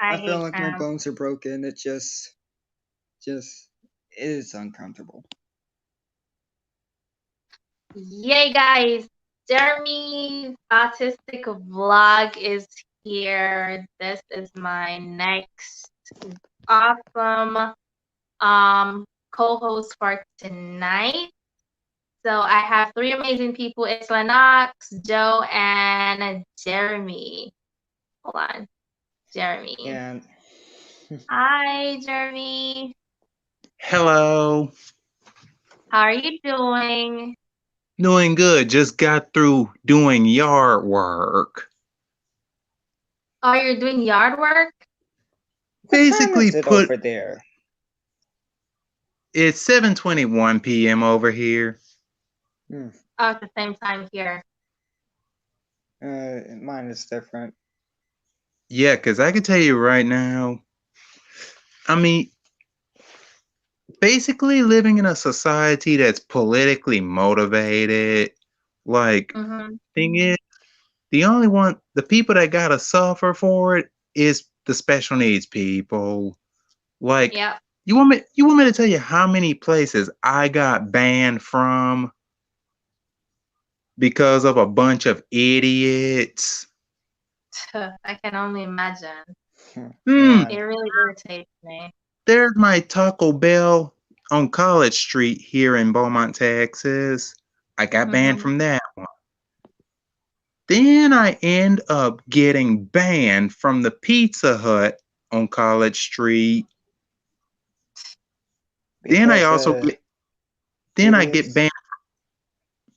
I I feel hate like my cramps. bones are broken. It just is uncomfortable. Yay, guys! Jeremy's autistic vlog is here. This is my next awesome co-host for tonight. So I have three amazing people. It's Lennox, Joe, and Jeremy. Hold on. Jeremy. And Hi, Jeremy. Hello. How are you doing? Doing good. Just got through doing yard work. Oh, you're doing yard work? what time Basically is it put over there? it's 7:21 p.m. over here. Hmm. Oh, it's the same time here. Mine is different. Yeah, 'cause I can tell you right now, I mean, basically living in a society that's politically motivated, like Mm-hmm. thing is, the people that gotta suffer for it is the special needs people. Like, Yep. you want me to tell you how many places I got banned from because of a bunch of idiots? I can only imagine. Hmm. It And really irritates me. There's my Taco Bell on College Street here in Beaumont, Texas. I got banned Mm-hmm. from that one. Then I end up getting banned from the Pizza Hut on College Street. Then I because also get then I get idiots. banned.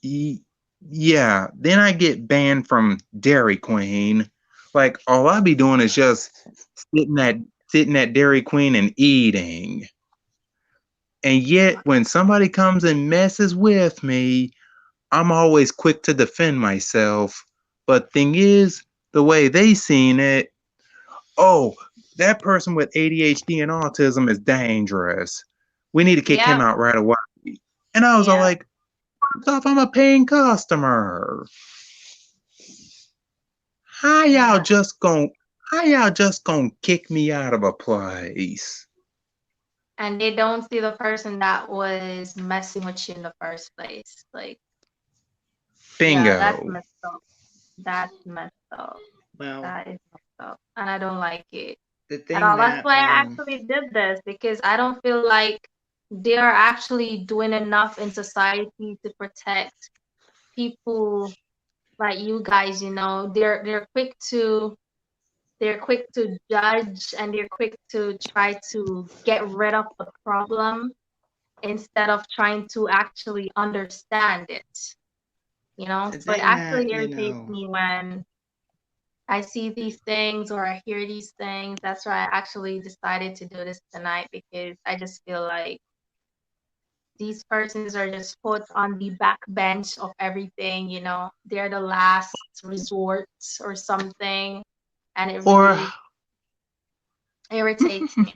Yeah, then I get banned from Dairy Queen. Like all I be doing is just sitting at sitting at Dairy Queen and eating. And yet when somebody comes and messes with me, I'm always quick to defend myself. But thing is, the way they seen it, oh, that person with ADHD and autism is dangerous. We need to kick him Yep. out right away. And I was all Yep. like, "First off, I'm a paying customer. How y'all Yeah. just gon' how y'all just gonna kick me out of a place?" And they don't see the person that was messing with you in the first place. Like, yeah, that's Bingo. messed up. That's messed up. Well, That is messed up. And I don't like it the at thing all. That's that why I actually did this because I don't feel like they are actually doing enough in society to protect people like you guys, they're quick to judge and they're quick to try to get rid of the problem instead of trying to actually understand it, the So it thing that actually irritates me when I see these things or I hear these things. That's why I actually decided to do this tonight because I just feel like these persons are just put on the back bench of everything, they're the last resort or something, and it Or really irritates me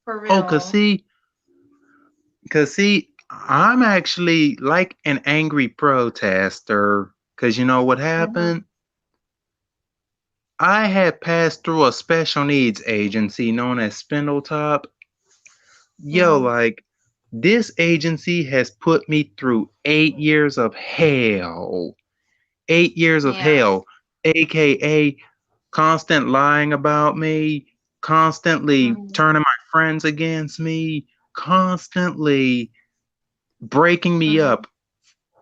for oh, cause real. see, cause see, I'm actually like an angry protester. Cause you know what Hmm. happened? I had passed through a special needs agency known as Spindletop. Yo, Hmm. like this agency has put me through 8 years of hell. 8 years of Yeah. hell, aka constant lying about me, constantly Hmm. turning my friends against me, constantly breaking me Hmm. up,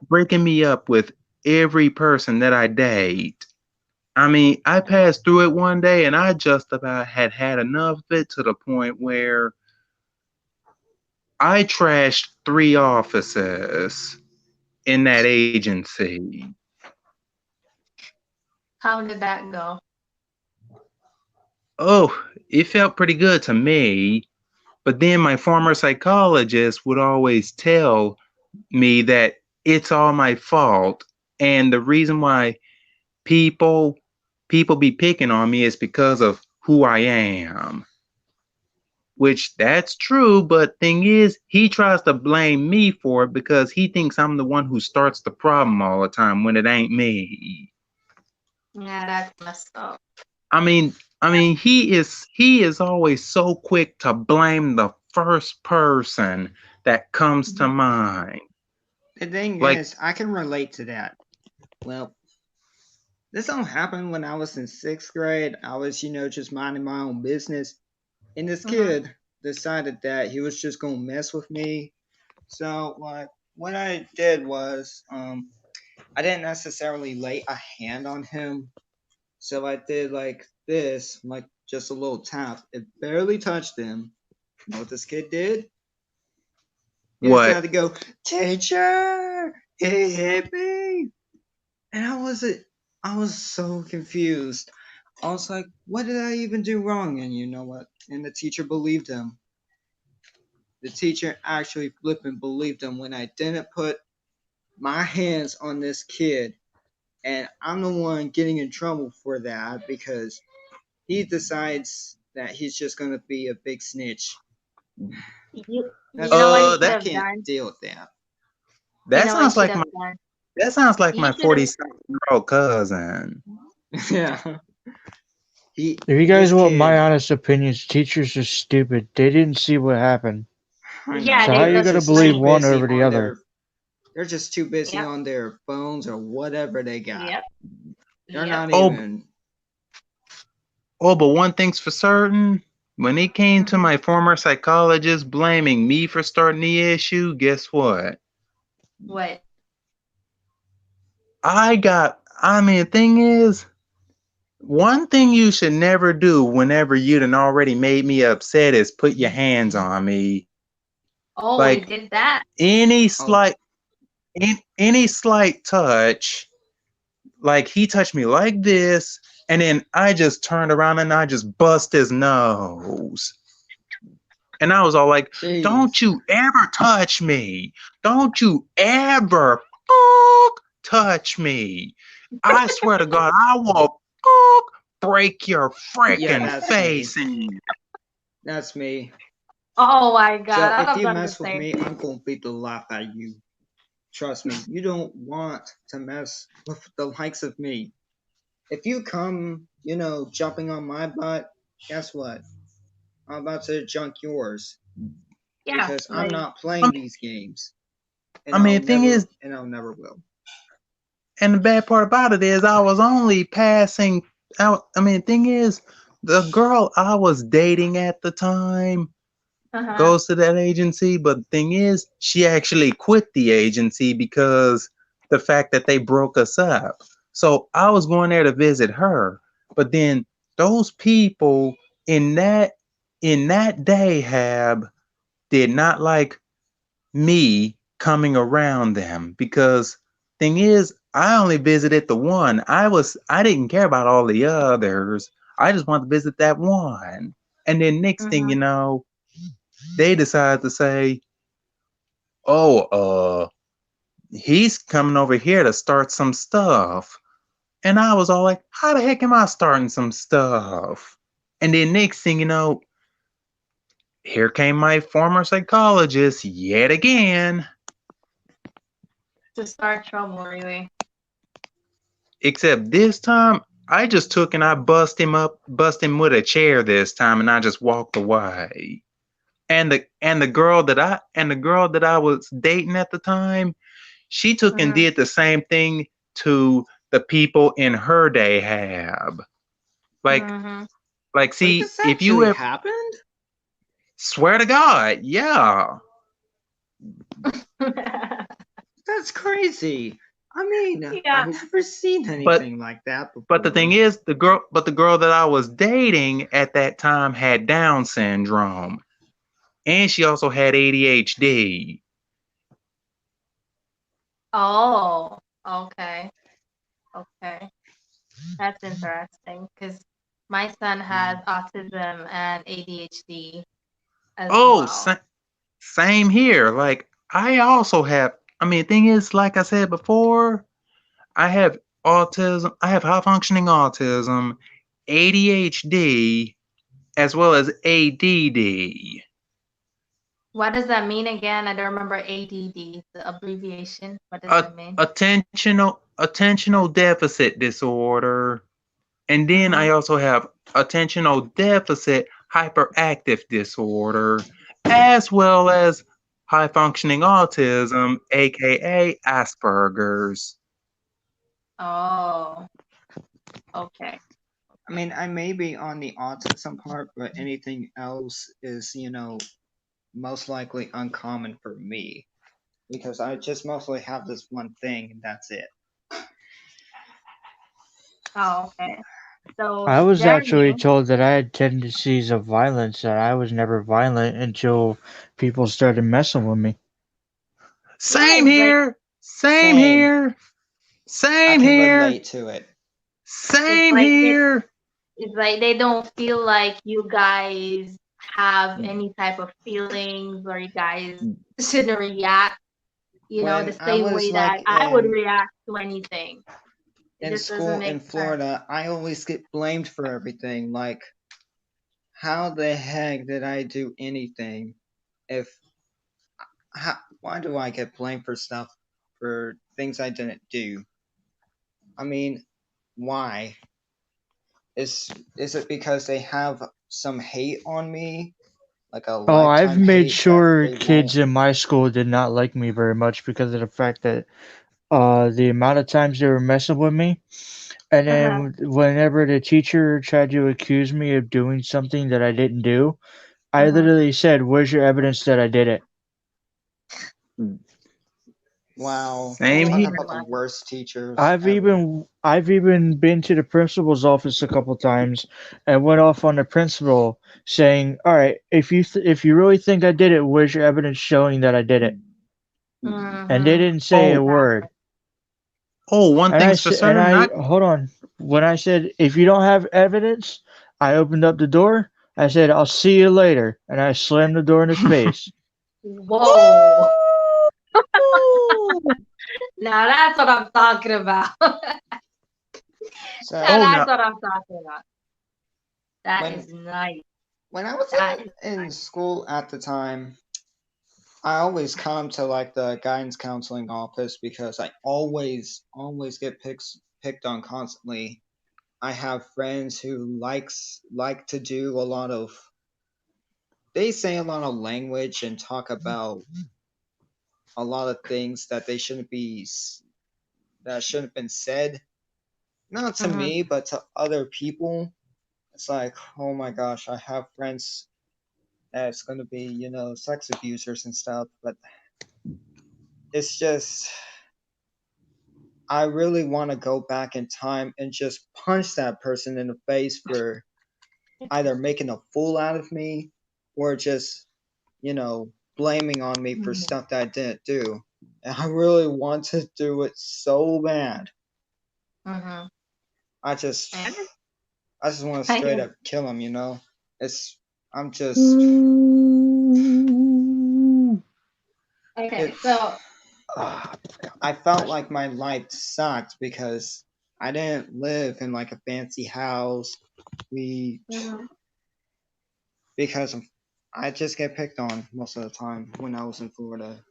breaking me up with every person that I date. I mean, I passed through it one day and I just about had enough of it to the point where I trashed 3 offices in that agency. How did that go? Oh, it felt pretty good to me. But then my former psychologist would always tell me that it's all my fault. And the reason why people people be picking on me is because of who I am. Which that's true, but thing is, he tries to blame me for it because he thinks I'm the one who starts the problem all the time when it ain't me. Yeah, that's messed up. I mean, he is always so quick to blame the first person that comes to mind. The thing Like is, I can relate to that. Well, this don't happen when I was in 6th grade. I was, just minding my own business. And this Mhm. kid decided that he was just gonna mess with me. So what I did was I didn't necessarily lay a hand on him. So I did like this, like just a little tap. It barely touched him. You know what this kid did? He what? decided to go, teacher, he hit me. And I was so confused. I was like, what did I even do wrong? And you know what? And the teacher believed him. The teacher actually flipping believed him when I didn't put my hands on this kid. And I'm the one getting in trouble for that because he decides that he's just going to be a big snitch. You That's know what he Uh, should I that have can't done? deal with that. You that know what he sounds should like have my done? that sounds like He my should have 47-year-old cousin. Yeah. He If you guys this want my kid, honest opinions, teachers are stupid. They didn't see what happened. I yeah, So know, how they you they're gonna just believe too misplaced. one busy over the on other? their they're just too busy Yep. on their phones or whatever they got. Yep. They're Yep. not Oh, even but one thing's for certain. When it came to Mhm. my former psychologist blaming me for starting the issue, guess what? What? I mean, the thing is, one thing you should never do whenever you done already made me upset is put your hands on me. Oh, he Like did that. any oh slight any slight touch, like he touched me like this, and then I just turned around and I just bust his nose. And I was all like, don't jeez. you ever touch me. Don't you ever touch me. I swear to God, I will break your Yeah, freaking that's me. face in. That's me. Oh my God, So I'd if have you done the mess with same me, thing. I'm gonna beat the life out of you. Trust me. You don't want to mess with the likes of me. If you come, jumping on my butt, guess what? I'm about to junk yours Yeah, because I'm like not I playing mean, these games, I mean, the thing is, and I'll never will. and the bad part about it is, I was only passing out. I mean, the thing is, the girl I was dating at the time uh-huh. goes to that agency, but the thing is, she actually quit the agency because the fact that they broke us up. So I was going there to visit her, but then those people in that day have did not like me coming around them because thing is, I only visited the one. I didn't care about all the others. I just wanted to visit that one. And then next thing Mhm. you know, they decide to say, "Oh, he's coming over here to start some stuff." And I was all like, "How the heck am I starting some stuff?" And then next thing you know, here came my former psychologist yet again. To start trouble, really. Except this time, I just took and I bust him with a chair this time, and I just walked away. And the girl that I was dating at the time, she took and Mhm. did the same thing to the people in her day have. Like, Mhm. Wait, see, this if you actually ever happened? swear to God, yeah. That's crazy. I mean, Yeah. I've never seen anything like that before. But the thing is, the girl that I was dating at that time had Down syndrome, and she also had ADHD. Oh, okay. Okay. That's interesting because my son has autism and ADHD as Oh, well. same here. Like I also have. I mean, the thing is, like I said before, I have autism. I have high functioning autism, ADHD, as well as ADD. What does that mean again? I don't remember ADD, the abbreviation. What does A that mean? attentional deficit disorder, and then I Mm-hmm. also have attentional deficit hyperactive disorder, as well as high functioning autism, aka Asperger's. Oh, okay. I mean, I may be on the autism part, but anything else is, most likely uncommon for me because I just mostly have this one thing and that's it. Oh, okay. So I was actually Jeremy, told that I had tendencies of violence, and I was never violent until people started messing with me. yeah, Same here. Same Same. here. I Same can here. relate to it. it's Same like here. it's like they don't feel like you guys have any type of feelings or you guys shouldn't react, the When I same was way that like I would react to anything. It in just doesn't school make in sense. Florida, I always get blamed for everything. Like, how the heck did I do anything? If why do I get blamed for stuff for things I didn't do? I mean, why? Is it because they have some hate on me, like a Oh, I've lifetime made hate that sure they won't? kids in my school did not like me very much because of the fact that the amount of times they were messing with me. And Uh-huh. then whenever the teacher tried to accuse me of doing something that I didn't do, I Uh-huh. literally said, "Where's your evidence that I did it?" Wow, Same Oh talk here. my about the God. worst teachers I've ever. even I've even been to the principal's office a couple times and went off on the principal saying, "All right, if you really think I did it, where's your evidence showing that I did it?" And they Mm-hmm. didn't say Oh, a word. one And thing's for certain. I Not hold on. When I said if you don't have evidence, I opened up the door. I said, "I'll see you later," and I slammed the door in his face. Whoa. Now that's what I'm talking about. Now So oh that's no. what I'm talking about. That when is nice. when I was That is in school at the time, I always come to like the guidance counseling office because I always get picked on constantly. I have friends who like to do a lot of they say a lot of language and talk about a lot of things that they shouldn't be that shouldn't have been said. Not to mm-hmm. me, but to other people. It's like, oh my gosh, I have friends that's going to be, sex abusers and stuff, but it's just I really want to go back in time and just punch that person in the face for either making a fool out of me or just, blaming on me for Mm-hmm. stuff that I didn't do. And I really want to do it so bad. Mm-hmm. I just I understand. I just want to I straight understand. up kill him. It's I'm just it Okay, so I felt like my life sucked because I didn't live in like a fancy house. We mhm. because I just get picked on most of the time when I was in Florida.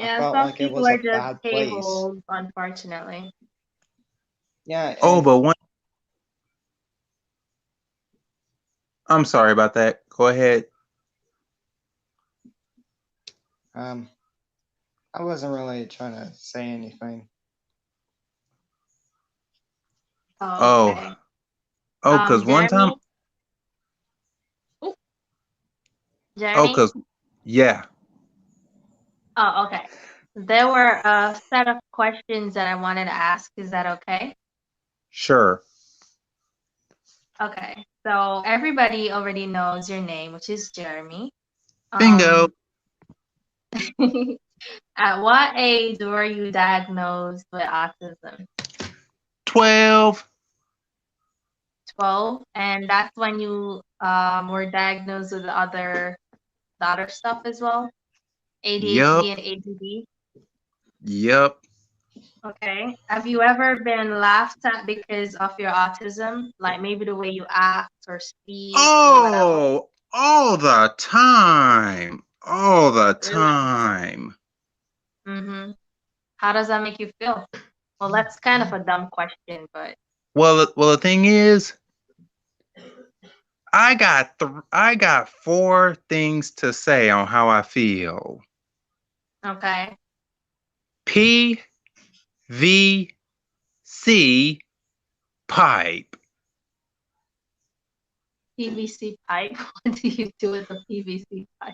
I Yeah, felt some like it people was are a just bad place. a-holes, unfortunately. Yeah, Oh, and but one. I'm sorry about that. Go ahead. um, I wasn't really trying to say anything. Oh, Oh, okay. cause one time. Jeremy. Oh, Oh, Jeremy. cause yeah. Oh, okay. There were a set of questions that I wanted to ask. Is that okay? Sure. Okay. So everybody already knows your name, which is Jeremy. Bingo. At what age were you diagnosed with autism? 12. 12, and that's when you were diagnosed with the other stuff as well, Yup. ADHD and ADD. Yup. Okay. Have you ever been laughed at because of your autism, like maybe the way you act or speak or whatever? Oh, all the time. All the Really? time. Mm-hmm. How does that make you feel? Well, that's kind of a dumb question, but Well, the thing is, I got four things to say on how I feel. okay. PVC pipe. PVC pipe. What do you do with the PVC pipe?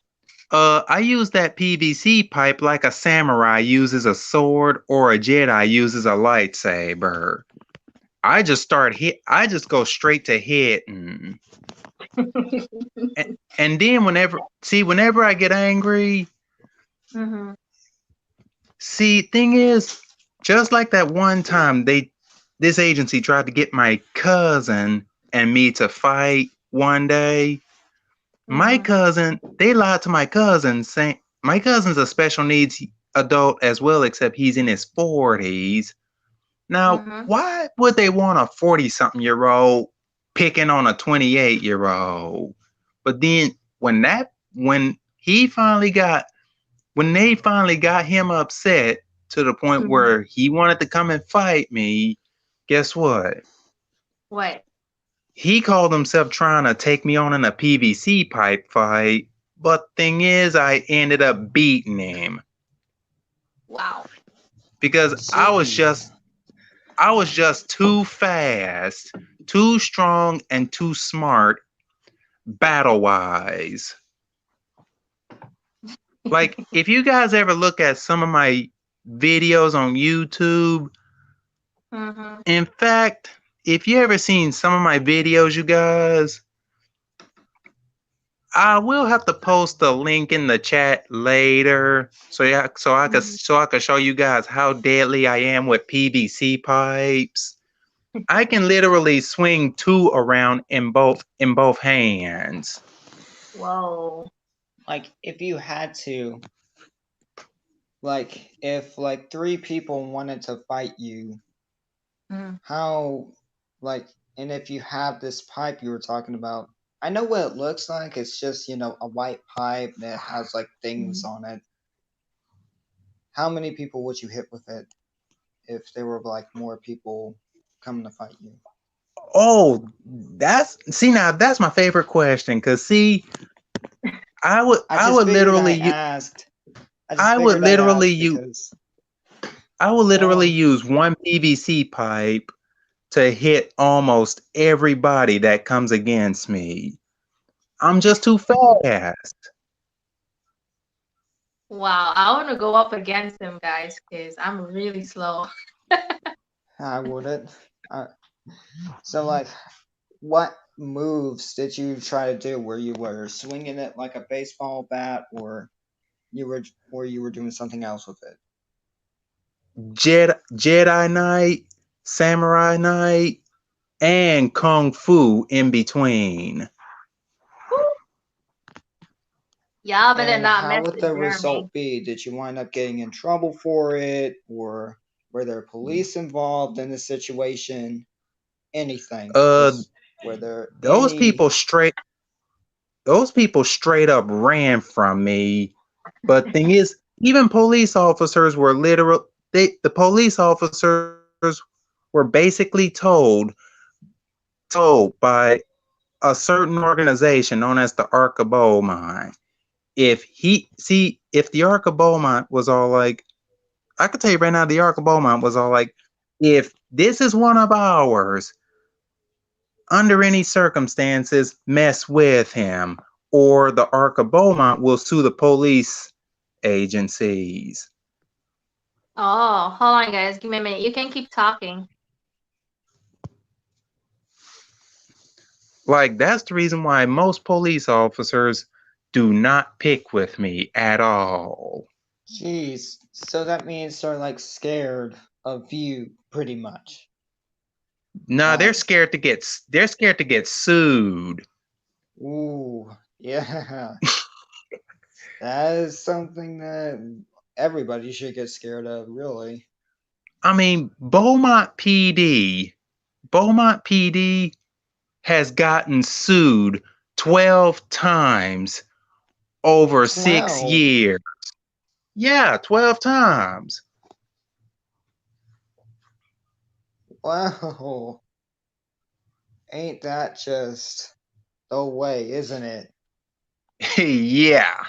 I use that PVC pipe like a samurai uses a sword or a Jedi uses a lightsaber. I just go straight to hitting. And then whenever I get angry, Mm-hmm. thing is, just like that one time this agency tried to get my cousin and me to fight one day. My Mm-hmm. cousin, they lied to my cousin saying my cousin's a special needs adult as well, except he's in his 40s. Now, Mm-hmm. why would they want a 40-something-year-old picking on a 28-year-old? But then when they finally got him upset to the point Mm-hmm. where he wanted to come and fight me, guess what? What? He called himself trying to take me on in a PVC pipe fight, but thing is, I ended up beating him Wow. because See, I was just too fast, too strong, and too smart battle wise. Like, if you guys ever look at some of my videos on YouTube, Mm-hmm. in fact, if you ever seen some of my videos, you guys, I will have to post a link in the chat later, Mm-hmm. so I could show you guys how deadly I am with PVC pipes. I can literally swing two around in both hands. Whoa. like if you had to, like if like three people wanted to fight you, Mm-hmm. how, like, and if you have this pipe you were talking about, I know what it looks like. It's just, a white pipe that has like things on it. How many people would you hit with it if there were like more people coming to fight you? Oh, that's my favorite question. Cause see, I I just would figured I literally asked. I just I would figured I literally asked use because, I would literally well, use one PVC pipe to hit almost everybody that comes against me. I'm just too fast. Wow. I want to go up against him, guys, because I'm really slow. I wouldn't. Uh, so, like, what moves did you try to do? Where you were swinging it like a baseball bat, or you were doing something else with it? Jedi Knight, Samurai Knight, and Kung Fu in between. Y'all better And not how mess would with the Jeremy. result be? Did you wind up getting in trouble for it, or were there police involved in the situation? Anything? Uh, Were there those any? people straight up ran from me. But thing is, even police officers were the police officers were basically told by a certain organization known as the Ark of Beaumont. If the Ark of Beaumont was all like, I could tell you right now, the Ark of Beaumont was all like, if this is one of ours, under any circumstances, mess with him, or the Ark of Beaumont will sue the police agencies. Oh, hold on, guys. Give me a minute. You can keep talking. Like, that's the reason why most police officers do not pick with me at all. Jeez, so that means they're like scared of you, pretty much. No, they're Like, scared to get sued. ooh, yeah. That is something that everybody should get scared of, really. I mean, Beaumont PD has gotten sued 12 times over 6 12. years. Yeah, 12 times. Wow. Ain't that just the way, isn't it? Yeah.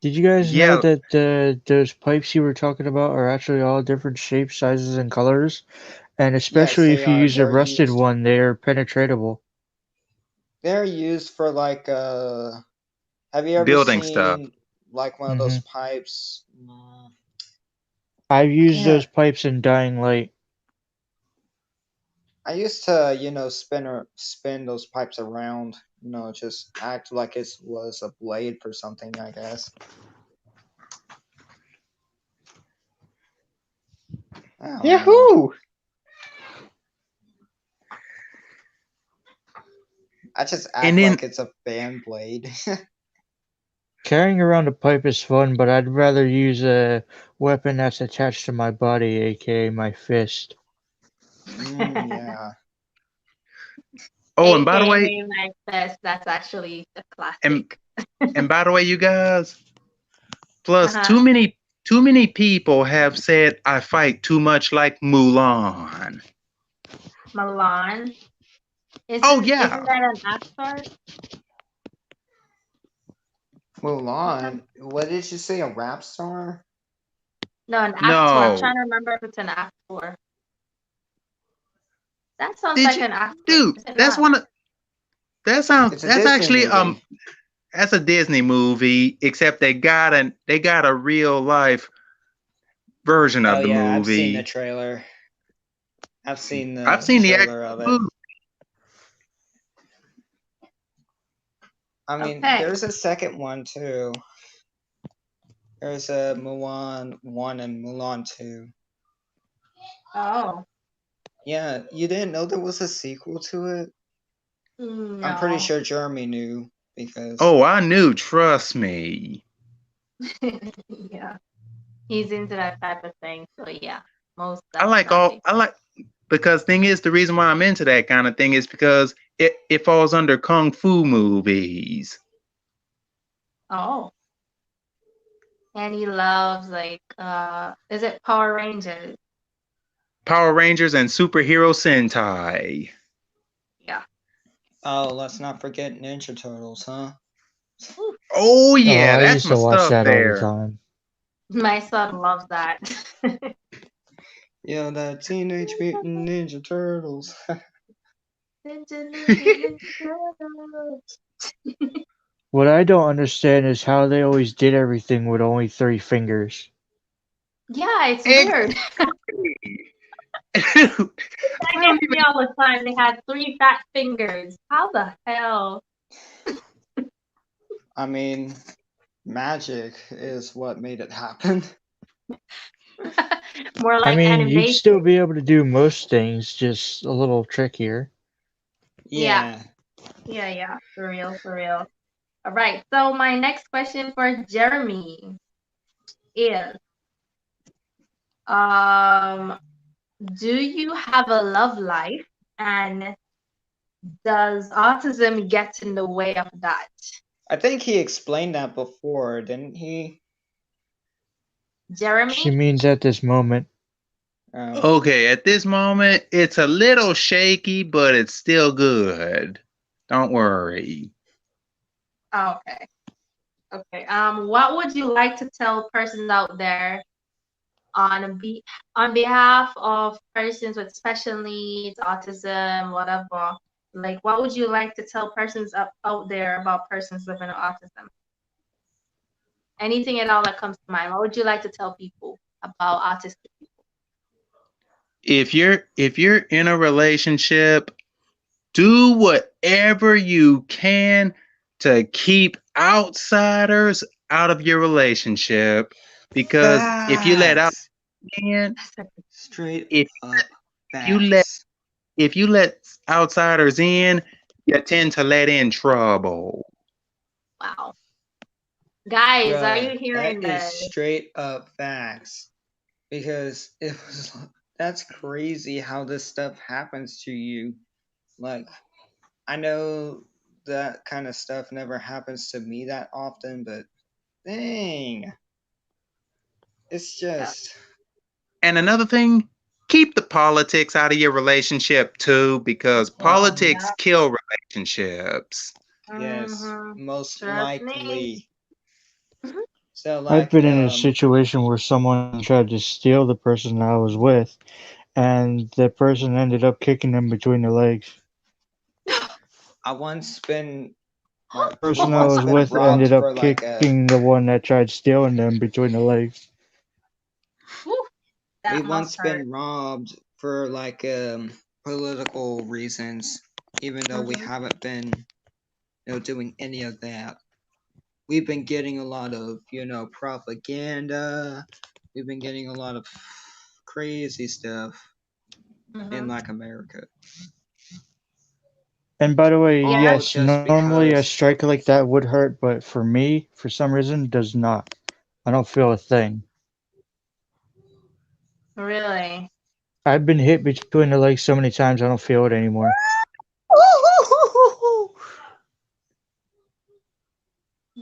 Did you guys know Yeah, that those pipes you were talking about are actually all different shapes, sizes, and colors? And Yes, especially they if you are. use a rusted one, they're penetratable. They're used for like have you ever building stuff. seen like one of those Hmm. pipes? I've I used those can't. pipes in Dying Light. I used to, spin those pipes around, just act like it was a blade for something, I guess. I don't know. Yahoo! I just And act then like it's a fan blade. Carrying around a pipe is fun, but I'd rather use a weapon that's attached to my body, aka my fist. Yeah. oh, and by the way, AKA my best. That's actually a and classic. and by the way, you guys, plus Uh-huh. too many people have said I fight too much like Mulan. Milan. Oh Isn't yeah. that an actor? Or Mulan. something? What did you say? A rap star? No, an actor. I'm No. trying to remember if it's an actor. That sounds Did like you an actor. dude, Is it that's not? one of It's a that's Disney actually movie. that's a Disney movie, except they got a real life version Oh of the yeah, I've seen the movie. trailer. I've seen I've the seen the actual trailer of it. movie. I mean, Okay. there's a second one too. There's a Mulan 1 and Mulan 2. Oh, Yeah, you didn't know there was a sequel to it? I'm pretty no. sure Jeremy knew because Oh, I knew, trust me. Yeah. He's into that type of thing. So yeah, most I like all definitely. I like because thing is the reason why I'm into that kind of thing is because it falls under kung fu movies. Oh. And he loves like is it Power Rangers? Power Rangers and Superhero Sentai. Yeah. let's not forget Ninja Turtles, huh? Ooh, Oh Oh, yeah, I that's used my to watch stuff that all the there. time. my son loves that. Yeah, the Teenage Mutant Ninja Turtles. What I don't understand is how they always did everything with only 3 fingers. Yeah, it's weird. Exactly. I That don't gets me even. all the time. They had 3 fat fingers. How the hell? I mean, magic is what made it happen. More I like mean, you'd animation. still be able to do most things, just a little trickier. Yeah, Yeah. yeah. For real, for real. All right. So my next question for Jeremy is, um, do you have a love life, and does autism get in the way of that? I think he explained that before, didn't he? She Jeremy? means at this moment. Oh. Okay, at this moment, it's a little shaky, but it's still good. Don't worry. Oh, okay. Okay. What would you like to tell persons out there on behalf of persons with special needs, autism, whatever? Like, what would you like to tell persons out there about persons living with autism? Anything at all that comes to mind. What would you like to tell people about autistic people? If you're in a relationship, do whatever you can to keep outsiders out of your relationship, because if you let out Facts. in, Straight if up if you let facts. if you let outsiders in, you tend to let in trouble. Wow. Guys, are Bruh, you that hearing is this? straight up facts. Because it was that's crazy how this stuff happens to you. Like, I know that kind of stuff never happens to me that often, but dang, it's Yeah. just And another thing, keep the politics out of your relationship too, because politics Yeah. kill relationships. yes, Mm-hmm. most Trust me. likely. So I've like been in a situation where someone tried to steal the person I was with, and the person ended up kicking them between the legs. I once been The like we person I once was been with robbed ended for up like a kicking the one that tried stealing them between the legs. Whew, we that must once hurt. been robbed for like political reasons, even though we Mm-hmm. haven't been doing any of that. We've been getting a lot of propaganda. We've been getting a lot of crazy stuff in Mm-hmm. like America, And by the way, Yeah, that's all yes, just normally a because. strike like that would hurt, but for me, for some reason, does not. I don't feel a thing. really. I've been hit between the legs so many times, I don't feel it anymore.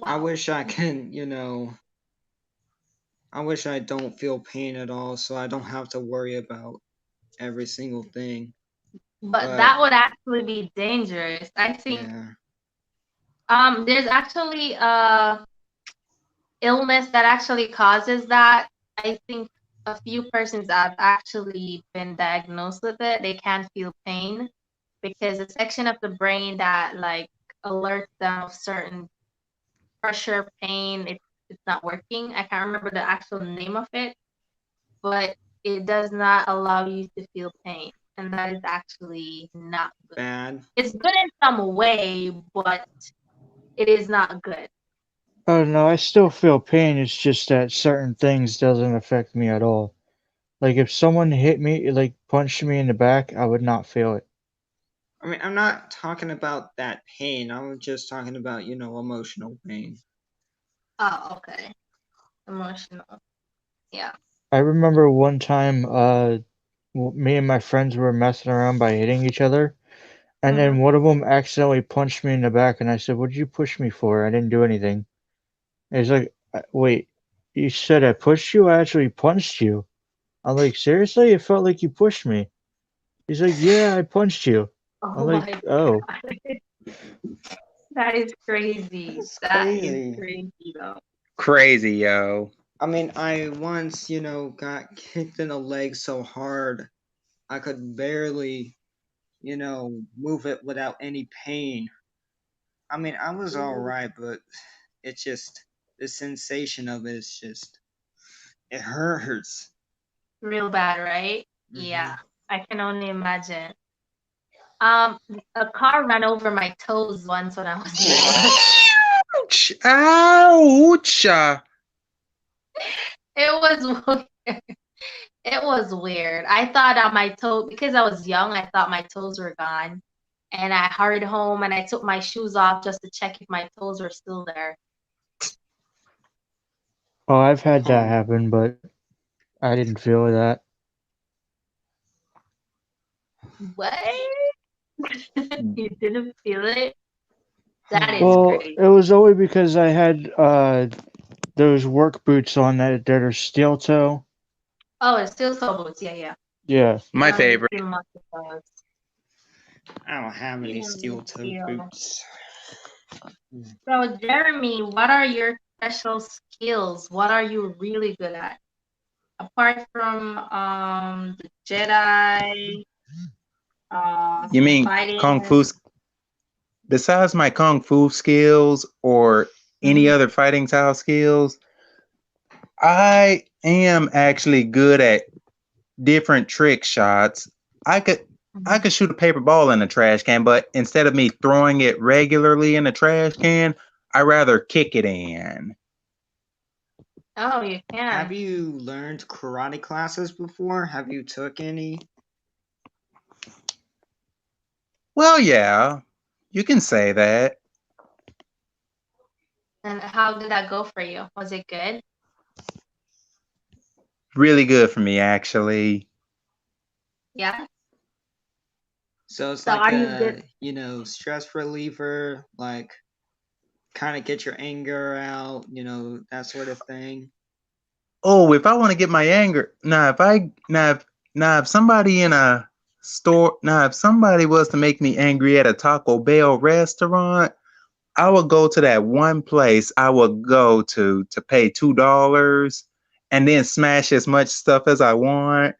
I Wow. wish I can, I wish I don't feel pain at all, so I don't have to worry about every single thing. But But that would actually be dangerous. I think yeah, there's actually a illness that actually causes that. I think a few persons have actually been diagnosed with it. They can't feel pain because a section of the brain that like alerts them of certain pressure, pain, it's not working. I can't remember the actual name of it, but it does not allow you to feel pain. And that is actually not good. bad. It's good in some way, but it is not good. Oh no, I still feel pain, it's just that certain things doesn't affect me at all. Like if someone hit me, like punched me in the back, I would not feel it. I mean, I'm not talking about that pain. I'm just talking about, emotional pain. Oh, okay. Emotional. Yeah. I remember one time, me and my friends were messing around by hitting each other, and Mm-hmm. then one of them accidentally punched me in the back, and I said, "What did you push me for? I didn't do anything." And he's like, Wait, you said I pushed you? I actually punched you." I'm like, "Seriously? It felt like you pushed me." He's like, "Yeah, I punched you." I'm Oh like, my "Oh." God. That is crazy. It's That is crazy. crazy though. Crazy, yo. I mean, I once, got kicked in the leg so hard I could barely, move it without any pain. I mean, I was all Ooh, right, but it's just the sensation of it is just it hurts. real bad, right? Hmm. Yeah. I can only imagine. A car ran over my toes once when I was little. Ouch! Ouch! It was weird. It was weird. I thought that my toe, because I was young, I thought my toes were gone. And I hurried home and I took my shoes off just to check if my toes were still there. Oh, I've had that Oh, happen, but I didn't feel that. What? You didn't feel it? That is oh, Well, crazy. it was only because I had those work boots on that are steel toe. Oh, it's still toe boots. Yeah, yeah. Yeah. I My know you favorite. feel much of those. I don't have any Yeah, me steel toe too. boots. So, Jeremy, what are your special skills? What are you really good at? Apart from the Jedi, You mean kung fighting. fu? Besides my kung fu skills or any Mhm. other fighting style skills, I am actually good at different trick shots. I could I Mhm. could shoot a paper ball in a trash can, but instead of me throwing it regularly in a trash can, I rather kick it in. Oh, you Have can. you learned karate classes before? Have you took any? Well, yeah, you can say that. And how did that go for you? Was it good? Really good for me, actually. Yeah. So it's So like are you good? a, stress reliever, like kind of get your anger out, that sort of thing. Oh, if I want to get my anger now, if somebody in a store now, if somebody was to make me angry at a Taco Bell restaurant, I would go to that one place I would go to pay $2 and then smash as much stuff as I want.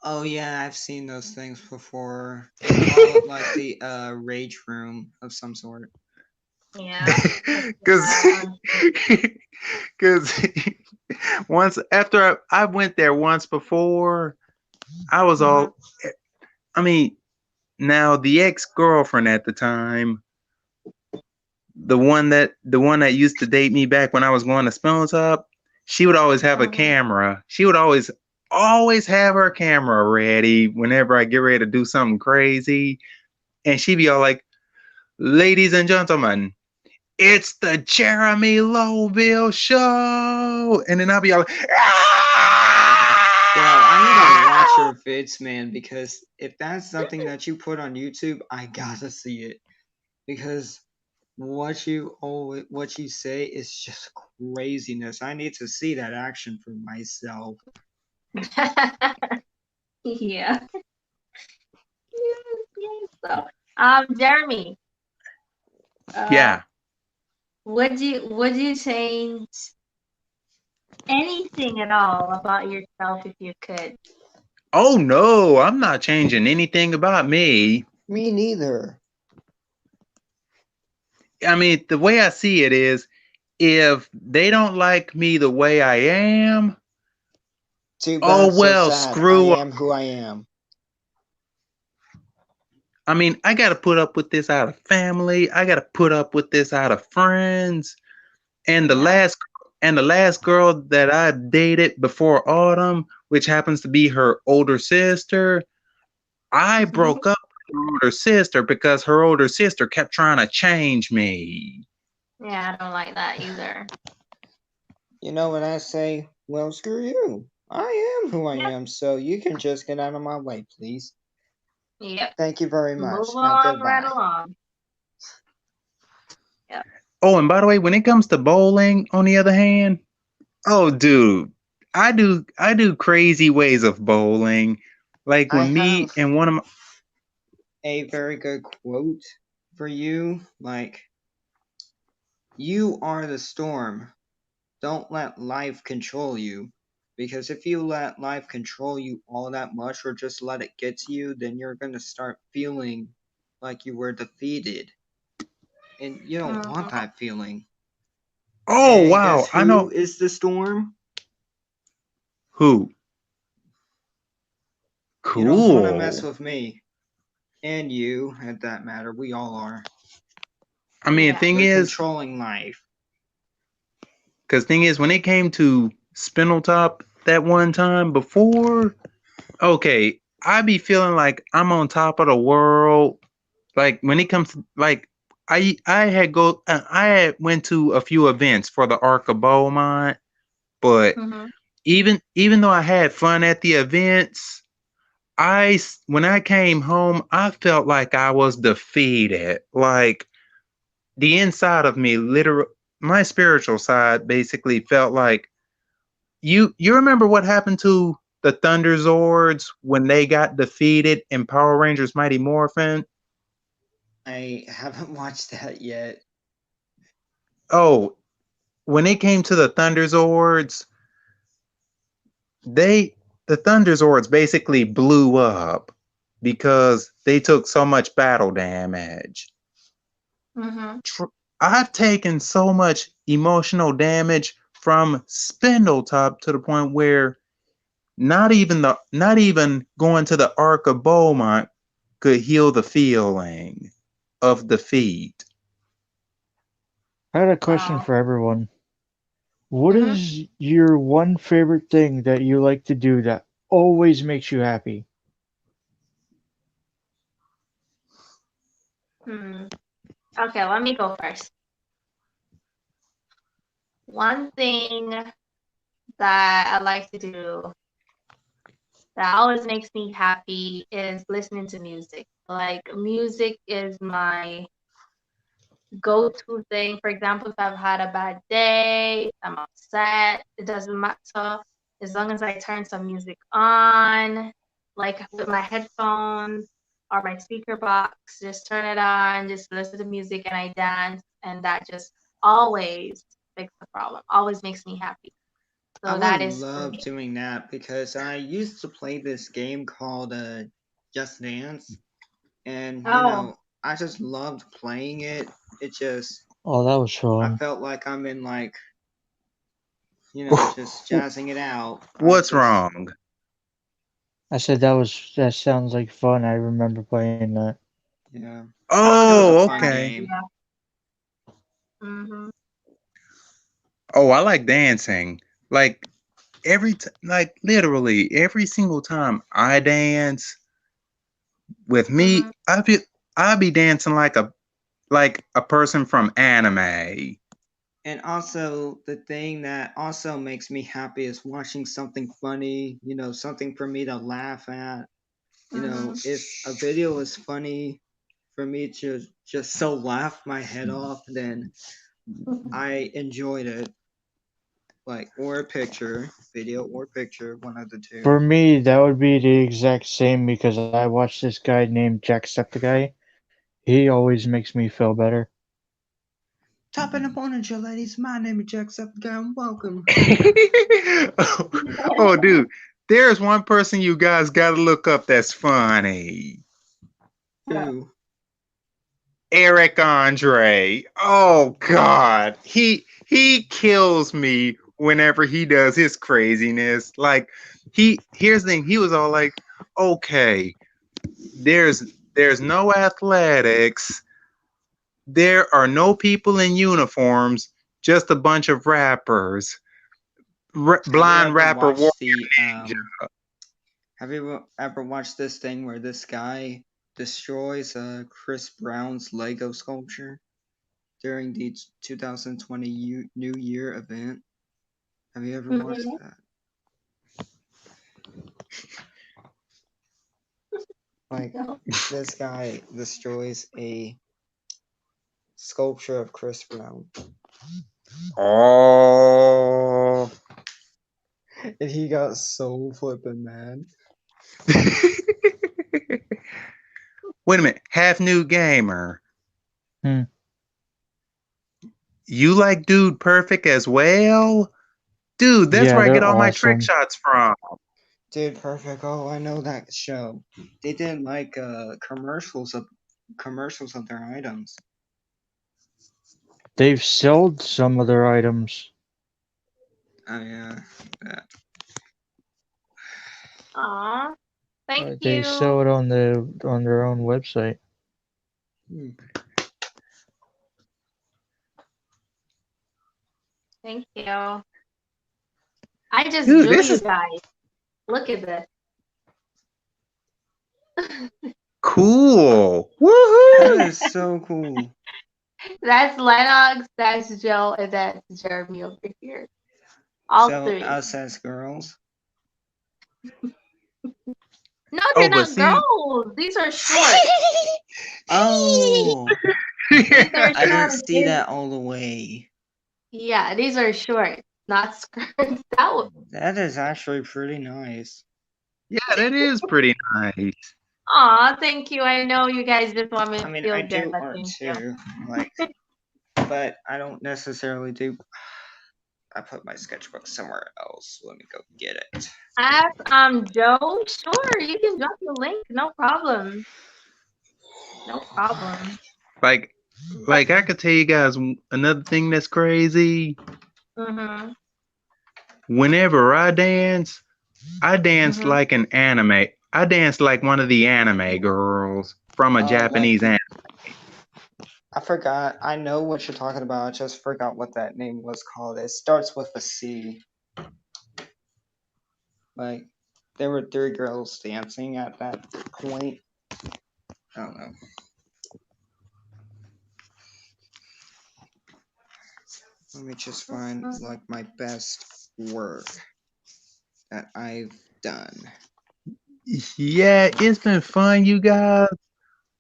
Oh yeah, I've seen those things before. They call it like the rage room of some sort. Yeah. That's Cause, bad on. cause once after I went there once before, I was Mhm. all I mean, now the ex-girlfriend at the time, the one that used to date me back when I was going to Spoons Up, she would always have a Mhm. camera. She would always have her camera ready whenever I get ready to do something crazy. And she'd be all like, "Ladies and gentlemen, it's the Jeremy Lowville show." And then I'll be all like, Bro, I need to watch "Ah!" your vids, man, because if that's something that you put on YouTube, I gotta see it. Because what you say is just craziness. I need to see that action for myself. Yeah. Yes, yes. So, Jeremy, uh, Yeah. would you change anything at all about yourself if you could? Oh no, I'm not changing anything about me. Me neither. I mean, the way I see it is if they don't like me the way I am, Too oh bad, so well, sad. I screw up. am who I am. I mean, I got to put up with this out of family. I got to put up with this out of friends. And the Yeah. last girl that I dated before Autumn, which happens to be her older sister, I broke up with her older sister because her older sister kept trying to change me. Yeah, I don't like that either. You know what I say? Well, screw you. I am who I Yep. am, so you can just get out of my way, please. Yep. Thank you very Move much. Now, on right goodbye. along. Yep. Oh, and by the way, when it comes to bowling, on the other hand, oh, dude, I do crazy ways of bowling. Like I when have me and one of my a very good quote for you. Like, you are the storm. Don't let life control you. Because if you let life control you all that much or just let it get to you, then you're going to start feeling like you were defeated. And you don't want Mhm. that feeling. oh And guess wow, I who know is the storm? who. You don't want to mess Cool. with me. And you, at that matter. We all are. I mean, Yeah. thing We're is, controlling life. when it came to Spindletop that one time before, okay, I be feeling like I'm on top of the world. Like when it comes to like I had went to a few events for the Arc of Beaumont, but Mhm. even though I had fun at the events, when I came home, I felt like I was defeated. Like the inside of me, literal, my spiritual side, basically felt like you remember what happened to the Thunderzords when they got defeated in Power Rangers Mighty Morphin? I haven't watched that yet. Oh, when it came to the Thunderzords, they the Thunderzords basically blew up because they took so much battle damage. Mhm. I've taken so much emotional damage from Spindletop to the point where not even going to the Ark of Beaumont could heal the feeling of defeat. I had a question Wow. for everyone. What Mm-hmm. is your one favorite thing that you like to do that always makes you happy? Okay, let me go first. One thing that I like to do that always makes me happy is listening to music. Like, music is my go-to thing. For example, if I've had a bad day, I'm upset, it doesn't matter. As long as I turn some music on, like with my headphones or my speaker box, just turn it on, just listen to music and I dance, and that just always fixes the problem, always makes me happy. I So would that is for love me. doing that because I used to play this game called Just Dance, and Oh, I just loved playing it. It just Oh, that was I fun. felt like I'm in like just jazzing it out. I What's just wrong? I said that sounds like fun. I remember playing that. yeah, it was a Oh, fun okay. game. yeah. Mm-hmm. Oh, I like dancing. Like like literally every single time I dance with Mm-hmm. me, I be dancing like a person from anime. And also, the thing that also makes me happy is watching something funny, something for me to laugh at. Mm-hmm. If a video is funny for me to just so laugh my head off, then I enjoyed it. Like, or a picture, video or picture, one of the For two. me, that would be the exact same because I watched this guy named Jacksepticeye. He always makes me feel better. Top of the morning, Joe ladies. My name is Jacksepticeye, and welcome. oh, oh, dude, there's one person you guys gotta look up that's funny. Who? Eric Andre. Oh God, he kills me whenever he does his craziness. Like here's the thing. He was all like, okay, there's there's no athletics. There are no people in uniforms. Just a bunch of rappers. Have you Blind ever rapper warrior watched the ninja. Have you ever watched this thing where this guy destroys Chris Brown's Lego sculpture during the 2020 New Year event? Have you ever watched Mm-hmm. that? Like, No. this guy destroys a sculpture of Chris Brown, Oh. and he got so flippin' mad. Wait a minute, half new gamer. Hmm. You like Dude Perfect as well? Dude, that's Yeah, where I they're get all my trick awesome. shots from. Dude, perfect. Oh, I know that show. They did like commercials of their items. They've sold some of their items. Oh yeah, yeah. Aw, thank They you. sell it on their own website. Hmm. Thank you. I just Dude, drew this you is guys. Look at this. cool. That Woohoo! is so cool. That's Lennox, that's Joe, and that's Jeremy over here. All So three. us as girls. No, Oh, they're but not see, girls. These are short. Oh, These are I didn't short. see that all the way. Yeah, these are short, not skirts. That would. That is actually pretty nice. yeah, that is pretty nice. Aw, thank you. I know you guys just want me I to mean, feel I good, do but art thank you. too, like, but I don't necessarily do. I put my sketchbook somewhere else. Let me go get it. Ask Joe. Sure, you can drop the link. No problem. No problem. Like, But like I could tell you guys another thing that's crazy. mm-hmm. whenever I dance Mm-hmm. like an anime. I dance like one of the anime girls from a Like Japanese anime. I forgot. I know what you're talking about. I just forgot what that name was called. It starts with a C. Like there were three girls dancing at that point. I don't know. Let me just find like my best work that I've done. Yeah, it's been fun, you guys,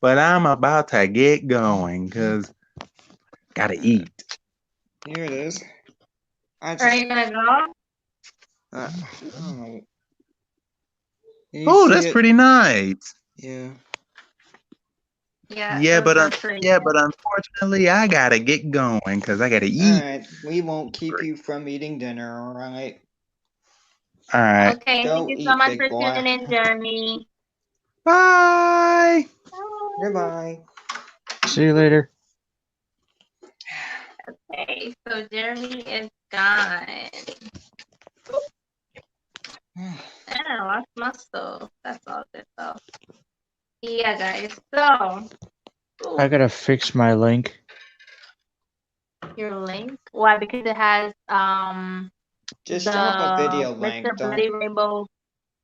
but I'm about to get going because gotta eat. Here it is. I Are just you gonna go? I don't know. Can you Oh, see that's it? pretty nice. Yeah. Yeah, Yeah, those but are pretty yeah, good. but unfortunately, I gotta get going because I gotta eat. Alright. We won't keep you from eating dinner, alright? All right, Okay, thank Go you so eat, much big for boy. tuning in, Jeremy. bye. Bye. Goodbye. See you later. Okay, so Jeremy is gone. And I lost my stuff. That's all good though. Yeah, guys. So, I ooh, gotta fix my link. your link. Why? Because it has Just drop a the video link. Mr. Don't. Bloody Rainbow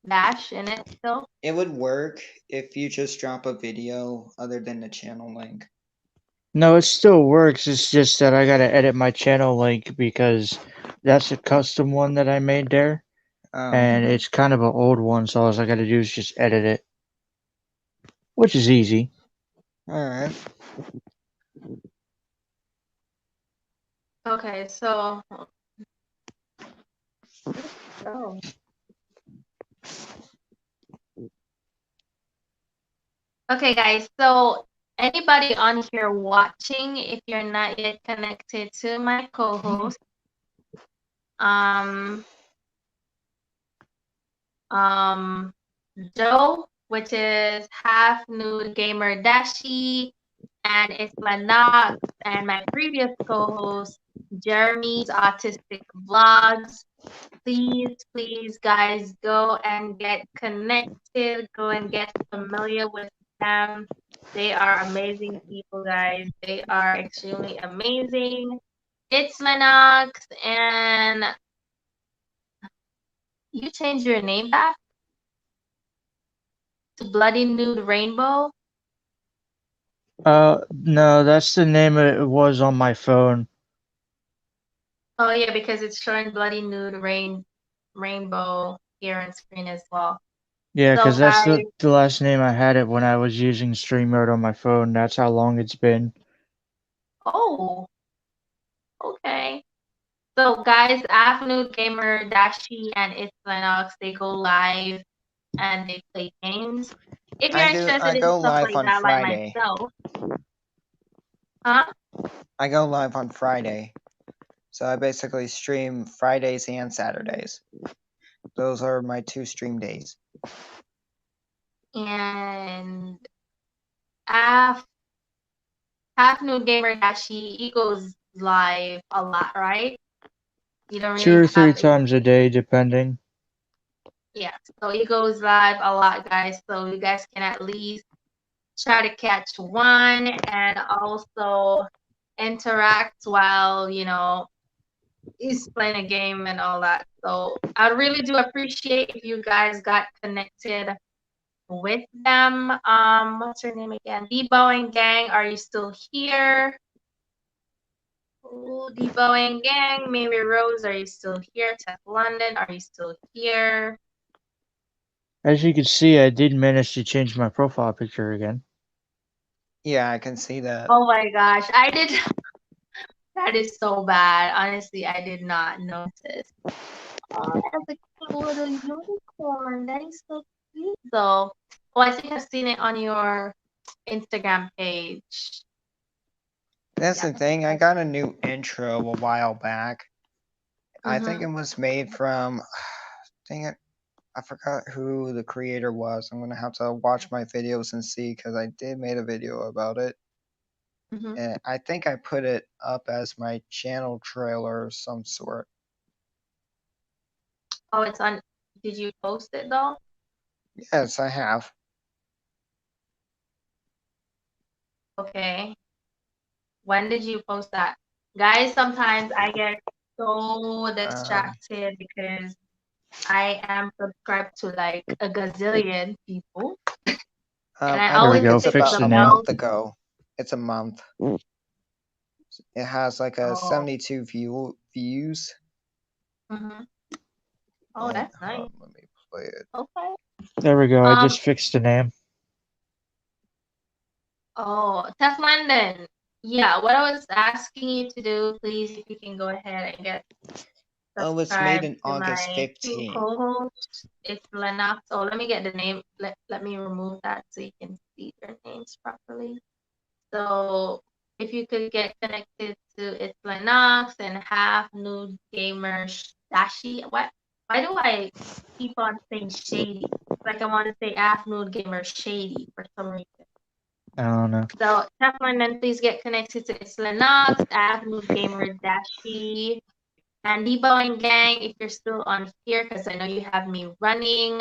Dash in it still. It would work if you just drop a video other than the channel link. No, it still works. It's just that I gotta edit my channel link because that's a custom one that I made there, Oh. and it's kind of an old one. So all I gotta do is just edit it, which is easy. Alright. Okay, so oh. Okay, guys. So anybody on here watching, if you're not yet connected to my co-host, um, um, Joe, which is half nude gamer Dashi, and it's my Knox and my previous co-host Jeremy's autistic vlogs. Please, please, guys, go and get connected. Go and get familiar with them. They are amazing people, guys. They are extremely amazing. It's Manox, and you changed your name back to Bloody Nude Rainbow. No, that's the name it was on my phone. Oh yeah, because it's showing Bloody Nude Rainbow here on screen as well. Yeah, So because that's guys, the last name I had it when I was using StreamYard on my phone. That's how long it's been. oh, okay. So guys, Avenue Gamer, Dashi, and It's Lennox, they go live and they play games. If you're I interested in go stuff live like on that, like Friday. myself, huh? I go live on Friday. So I basically stream Fridays and Saturdays. Those are my 2 stream days. And Half Nude Gamer Dashi, he goes live a lot, right? You don't Two really or three have times a day, depending. yeah. So he goes live a lot, guys. So you guys can at least try to catch one and also interact while he's playing a game and all that. So I really do appreciate if you guys got connected with them. What's your name again? Deboing Gang, are you still here? Ooh, Deboing Gang, Mary Rose, are you still here? Tech London, are you still here? As you can see, I did manage to change my profile picture again. Yeah, I can see that. Oh my gosh, I did. That is so bad. Honestly, I did not notice. Oh, that's a cute little unicorn. That is so cute, though. Oh, I think I've seen it on your Instagram page. That's Yeah. the thing. I got a new intro a while back. I think Mm-hmm. it was made from. Dang it. I forgot who the creator was. I'm gonna have to watch my videos and see because I did made a video about it. Mm-hmm. And I think I put it up as my channel trailer of some sort. Oh, it's on. Did you post it though? Yes, I have. Okay. When did you post that? Guys, sometimes I get so distracted because I am subscribed to like a gazillion people. And I I There we always think go. it's pick Fix about the the a name. month bell. ago. It's a month. It has like a Oh, 72 views. mm-hmm. Oh, And that's nice. let me play it. Okay. There we go. I Um, just fixed the name. oh, Tef London. Yeah, what I was asking you to do, please, if you can go ahead and get Oh, it's made subscribed in to August my two 15th. co-hosts. It's Lennox. Oh, let me get the name. Let me remove that so you can see their names properly. So if you could get connected to It's Lennox and Half Nude Gamer Dashi. What? Why do I keep on saying shady? Like I want to say Half Nude Gamer Shady for some reason. I don't know. So tap on and please get connected to It's Lennox, Half Nude Gamer Dashi, and Deboing Gang. If you're still on here, because I know you have me running.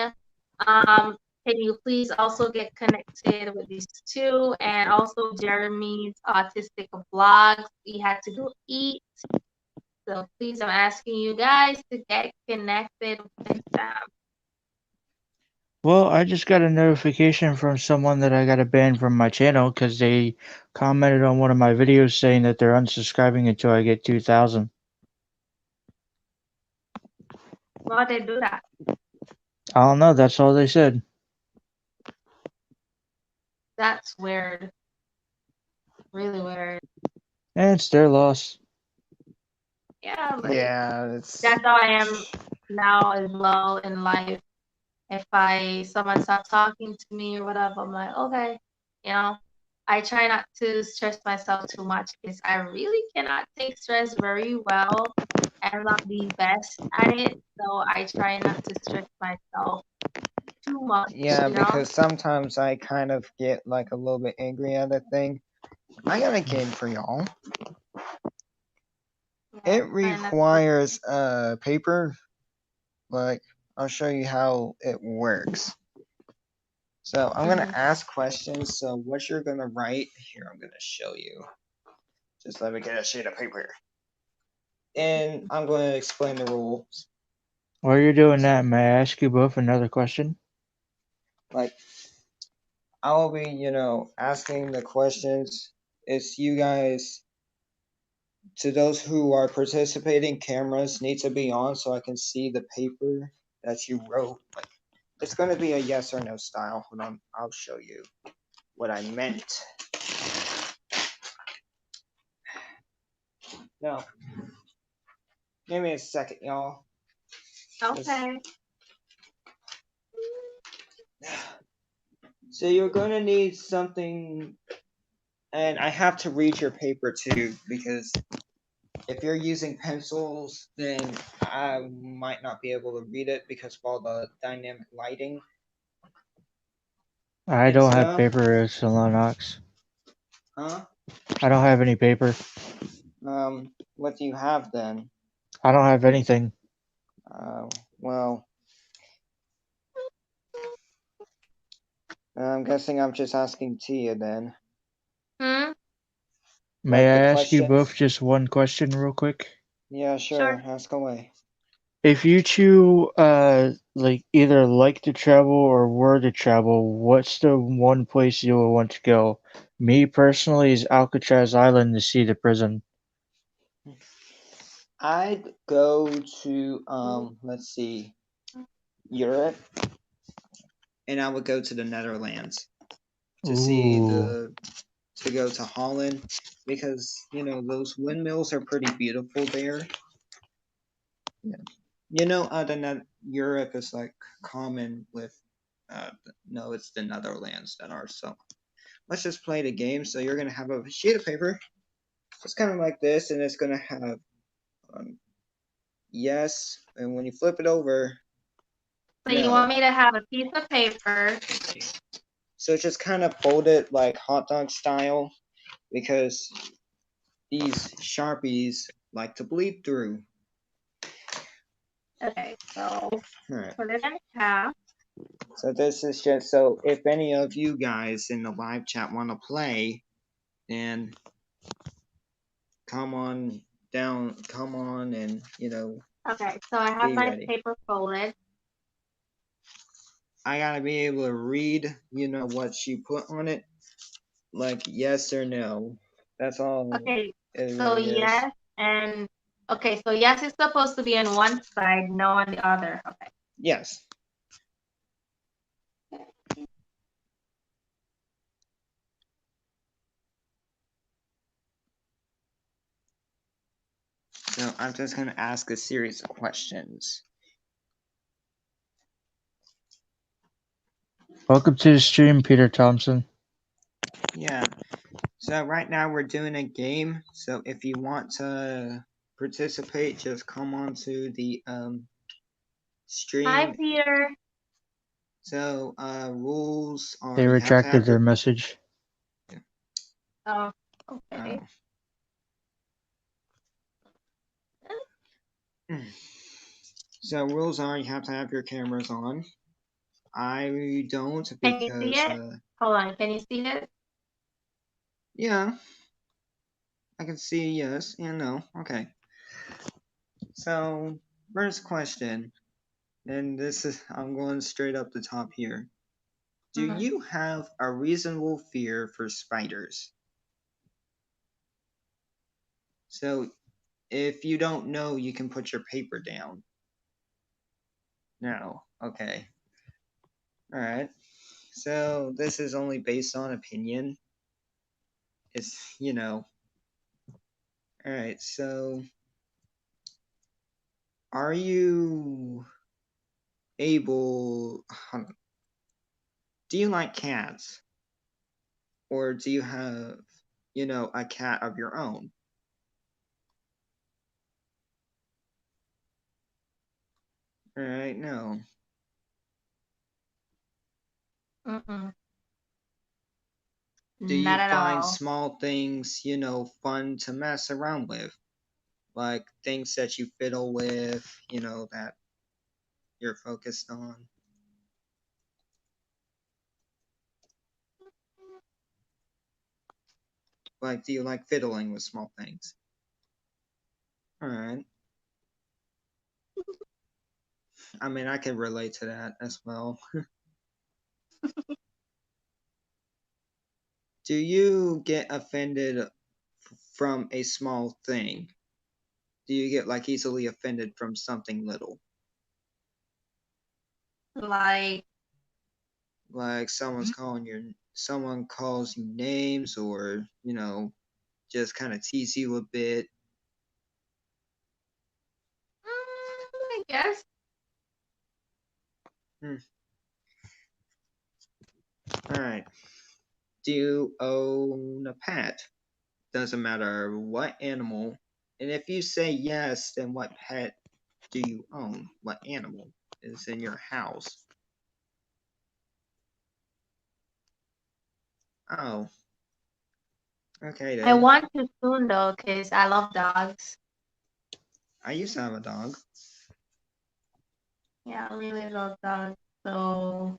Can you please also get connected with these two and also Jeremy's autistic vlogs? We had to go eat. So please, I'm asking you guys to get connected with them. Well, I just got a notification from someone that I got a ban from my channel because they commented on one of my videos saying that they're unsubscribing until I get 2,000. Why they do that? I don't know. That's all they said. That's weird. Really weird. And it's their loss. Yeah, but Yeah, that's how I am now as well in life. If someone stops talking to me or whatever, I'm like, okay, you know, I try not to stress myself too much because I really cannot take stress very well and I'm not the best at it. So I try not to stress myself too much, yeah, you know? because sometimes I kind of get like a little bit angry at a thing. I got a game for y'all. Yeah, It try not to. requires paper. Like, I'll show you how it works. So I'm gonna ask questions. So what you're gonna write here, I'm gonna show you. Just let me get a sheet of paper, and I'm going to explain the rules. While you're doing that, may I ask you both another question? Like, I will be, asking the questions. It's you guys. To those who are participating, cameras need to be on so I can see the paper that you wrote. Like, it's going to be a yes or no style. Hold on, I'll show you what I meant. No, give me a second, y'all. Okay. So you're going to need something, and I have to read your paper too, because if you're using pencils, then I might not be able to read it because of all the dynamic lighting I and don't have stuff. paper as Lennox. Huh? I don't have any paper. What do you have then? I don't have anything. Well, I'm guessing I'm just asking Tia then. Hmm? May Like I the ask you both questions? just one question real quick? Yeah, Sure. sure. Ask away. If you two like either like to travel or were to travel, what's the one place you would want to go? Me personally is Alcatraz Island to see the prison. I'd go to let's see, Europe, and I would go to the Netherlands to see Ooh. to go to Holland because those windmills are pretty beautiful there. Yeah. Europe is like common with no, it's the Netherlands that are so. Let's just play the game. So you're gonna have a sheet of paper. It's kind of like this, and it's gonna have yes, and when you flip it over, So you no. want me to have a piece of paper. So just kind of fold it like hot dog style because these Sharpies like to bleed through. Okay, so Alright. put it in half. So this is just so if any of you guys in the live chat want to play, then come on and Okay, so I have be my ready. paper folded. I gotta be able to read, what you put on it, like yes or no. That's all Okay, it so really is. yes and okay, so yes is supposed to be on one side, no on the other. Okay. Yes. So I'm just gonna ask a series of questions. Welcome to the stream, Peter Thompson. Yeah. So right now we're doing a game. So if you want to participate, just come on to the stream. Hi, Peter. So rules are They you have to retracted have their your message. Oh, okay. So rules are you have to have your cameras on. I don't Can you see because it? Hold on, can you see it? yeah, I can see yes and no. Okay. So first question, and this is I'm going straight up the top here. Do you have a reasonable fear for spiders? So if you don't know, you can put your paper down. No. Okay. All right. So this is only based on opinion. It's, All right. So are you able, do you like cats? Or do you have, a cat of your own? All right. No. Mm-mm. Do you Not at find all. small things, fun to mess around with? Like things that you fiddle with, that you're focused on? Like, do you like fiddling with small things? All right. I mean, I can relate to that as well. Do you get offended from a small thing? Do you get like easily offended from something little? Like, Like someone calls you names or, just kind of tease you a bit. I guess. All right. Do you own a pet? Doesn't matter what animal. And if you say yes, then what pet do you own? What animal is in your house? Oh. Okay then. I want to soon though, because I love dogs. I used to have a dog. Yeah, I really love dogs. So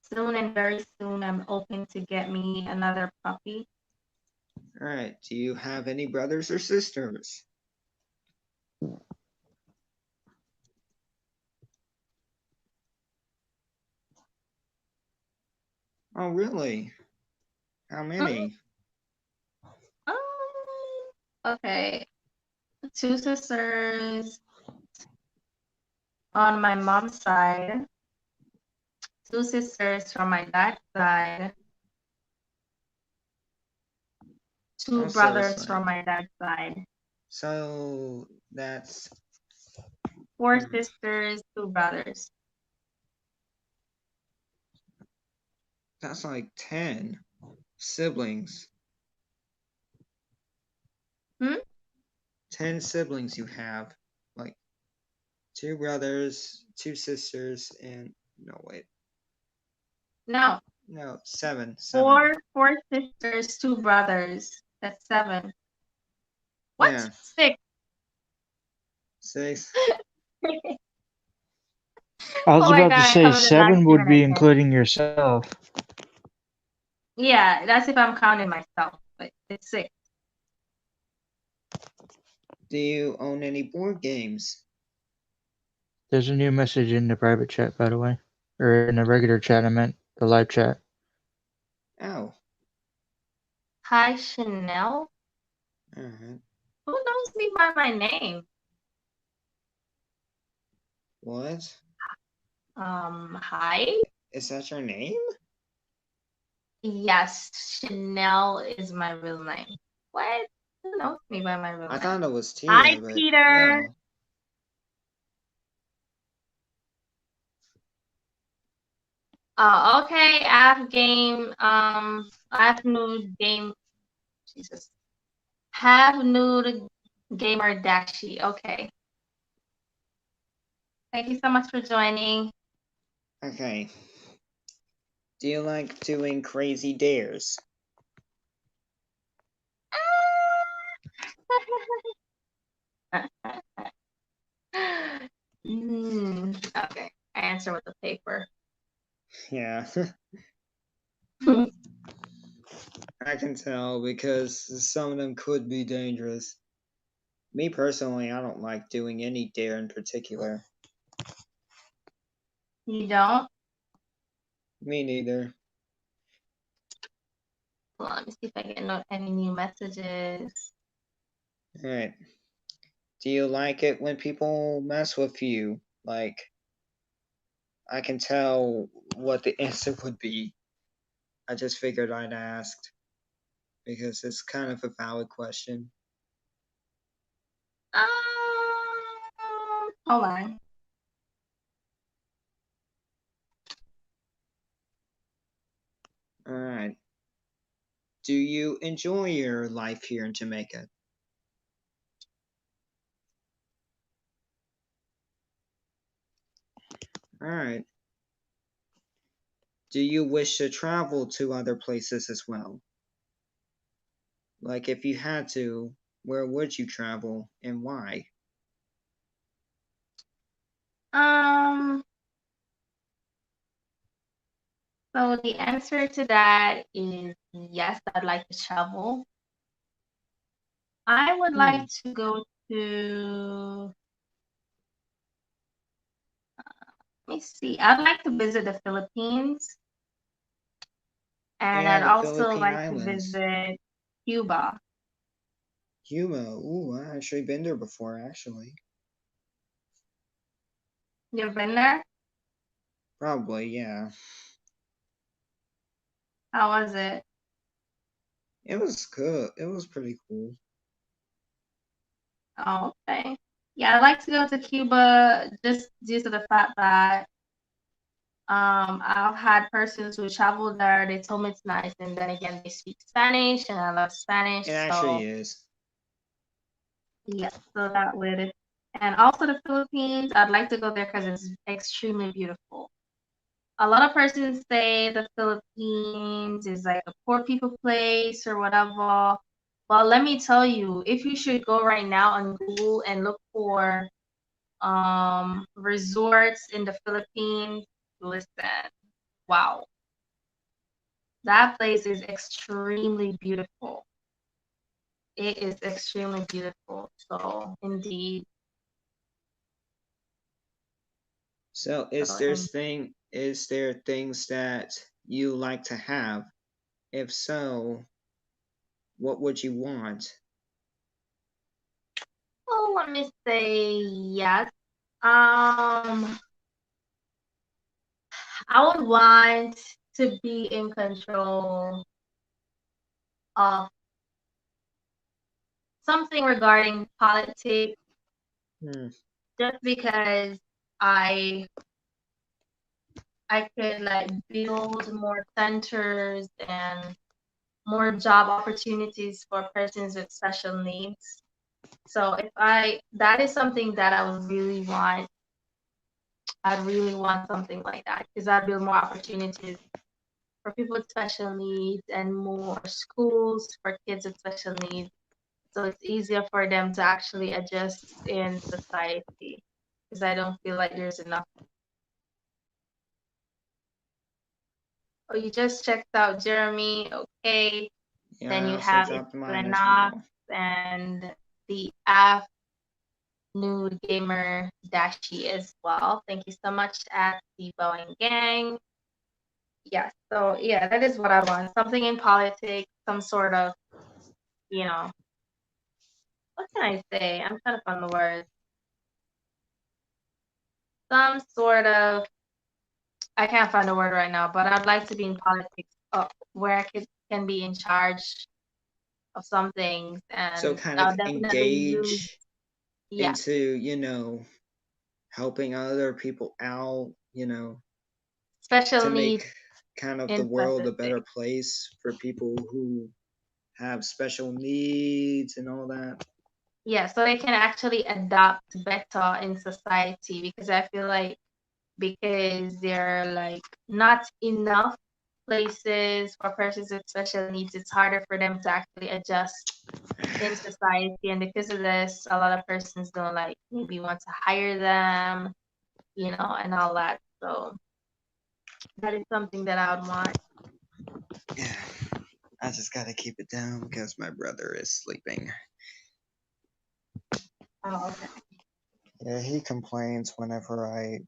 soon and very soon, I'm hoping to get me another puppy. All right. Do you have any brothers or sisters? Oh, really? How many? Okay. 2 sisters on my mom's side, 2 sisters from my dad's side, 2 Oh, so brothers it's from like my dad's side, so that's 4 sisters, 2 brothers. that's like 10 siblings. 10 siblings you have. Like 2 brothers, 2 sisters, and no wait. No, No, 7. 4 sisters, 2 brothers. That's 7. What? Yeah. 6. 6. I was Oh my about to God, say coming to the last 7 few would be minutes. including yourself. Yeah, that's if I'm counting myself, but it's 6. Do you own any board games? There's a new message in the private chat, by the way. Or in the regular chat, I meant the live chat. Oh. Hi, Chanel. Alright. Who knows me by my name? What? Hi? Is that your name? Yes, Chanel is my real name. What? Who knows me by my real I name? thought it was Tia, Hi, but Peter. no. Okay, I have game. I have new game. Jesus. Have nude gamer Dashi. Okay. Thank you so much for joining. Okay. Do you like doing crazy dares? Okay, I answer with the paper. Yeah. I can tell because some of them could be dangerous. Me personally, I don't like doing any dare in particular. You don't? Me neither. Hold on, let me see if I get any new messages. Alright. Do you like it when people mess with you? Like, I can tell what the answer would be. I just figured I'd ask because it's kind of a valid question. Hold on. Alright. Do you enjoy your life here in Jamaica? Alright. Do you wish to travel to other places as well? Like, if you had to, where would you travel and why? So the answer to that is yes, I'd like to travel. I would like to go to, let me see, I'd like to visit the Philippines. And Yeah, I'd the also Philippine like to Islands. visit Cuba. Cuba. Ooh, I've actually been there before, actually. You've been there? Probably, yeah. How was it? It was good. It was pretty cool. Oh, okay. Yeah, I'd like to go to Cuba just due to the fact that I've had persons who traveled there, they told me it's nice, and then again they speak Spanish and I love Spanish. It So actually is. yeah, so that would, and also the Philippines, I'd like to go there because it's extremely beautiful. A lot of persons say the Philippines is like a poor people place or whatever. Well, let me tell you, if you should go right now on Google and look for resorts in the Philippines, listen, wow. That place is extremely beautiful. It is extremely beautiful. So indeed. So, is there things that you like to have? If so, what would you want? Oh, let me say yes. I would want to be in control of something regarding politics, just because I could like build more centers and more job opportunities for persons with special needs. So that is something that I would really want. I'd really want something like that because I'd build more opportunities for people with special needs and more schools for kids with special needs. So it's easier for them to actually adjust in society because I don't feel like there's enough Oh, you just checked out Jeremy. Okay. Yeah, Then I you also have dropped mine as Isplanax well. and the Af Nude Gamer Dashi as well. Thank you so much at the Boeing Gang. Yeah, so yeah, that is what I want. Something in politics, some sort of, you know, what can I say? I'm trying to find the word. Some sort of, I can't find a word right now, but I'd like to be in politics where can be in charge of some things, So and kind of I'll definitely use, engage yeah, into, helping other people out, special to needs make kind of the in world a better specific. place for people who have special needs and all that. Yeah, so they can actually adapt better in society, because I feel like because there are like not enough places for persons with special needs, it's harder for them to actually adjust in society. And because of this, a lot of persons don't like maybe want to hire them, and all that. So that is something that I would want. Yeah, I just gotta keep it down because my brother is sleeping. Oh, okay. Yeah, he complains whenever I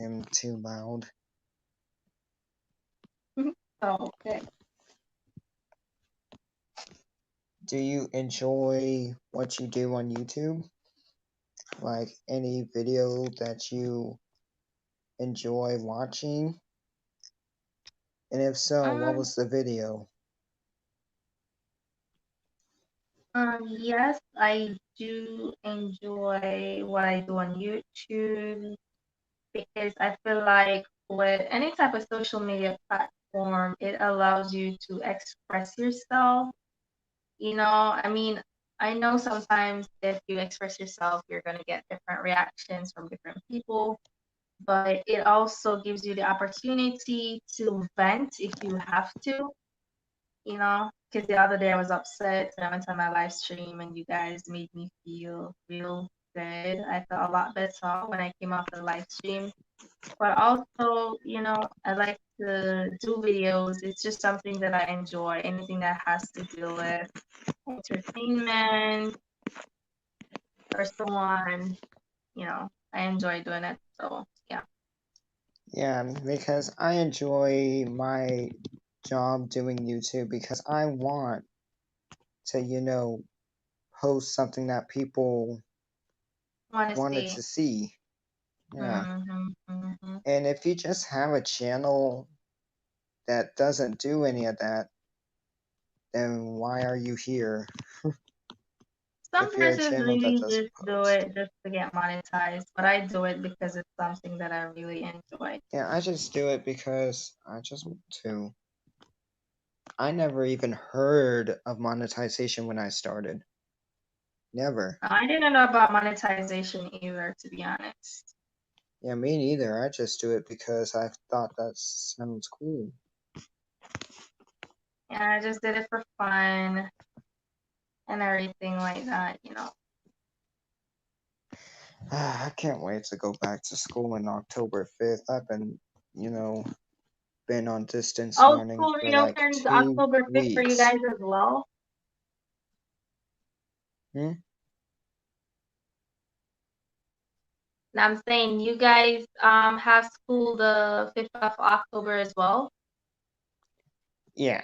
am too loud. Oh, okay. Do you enjoy what you do on YouTube? Like any video that you enjoy watching? And if so, what Um, was the video? yes, I do enjoy what I do on YouTube, because I feel like with any type of social media platform, it allows you to express yourself. I mean, I know sometimes if you express yourself, you're going to get different reactions from different people, but it also gives you the opportunity to vent if you have to, because the other day I was upset and I went on my live stream and you guys made me feel real good. I felt a lot better when I came off the live stream. But also, I like to do videos. It's just something that I enjoy. Anything that has to do with entertainment or so on, I enjoy doing it. So yeah. Yeah, because I enjoy my job doing YouTube because I want to, post something that people Want to wanted see. to see. Yeah. Mm-hmm. And if you just have a channel that doesn't do any of that, then why are you here Some if you're a persons channel that really doesn't just do post? it just to get monetized, but I do it because it's something that I really enjoy. Yeah, I just do it because I just want to. I never even heard of monetization when I started. Never. I didn't know about monetization either, to be honest. Yeah, me neither. I just do it because I thought that sounds cool. And I just did it for fun and everything like that. I can't wait to go back to school on October 5th. I've been on distance Oh, learning school for like reopens two October 5th for you weeks. guys as well. Hmm? And I'm saying you guys have school the 5th of October as well. Yeah.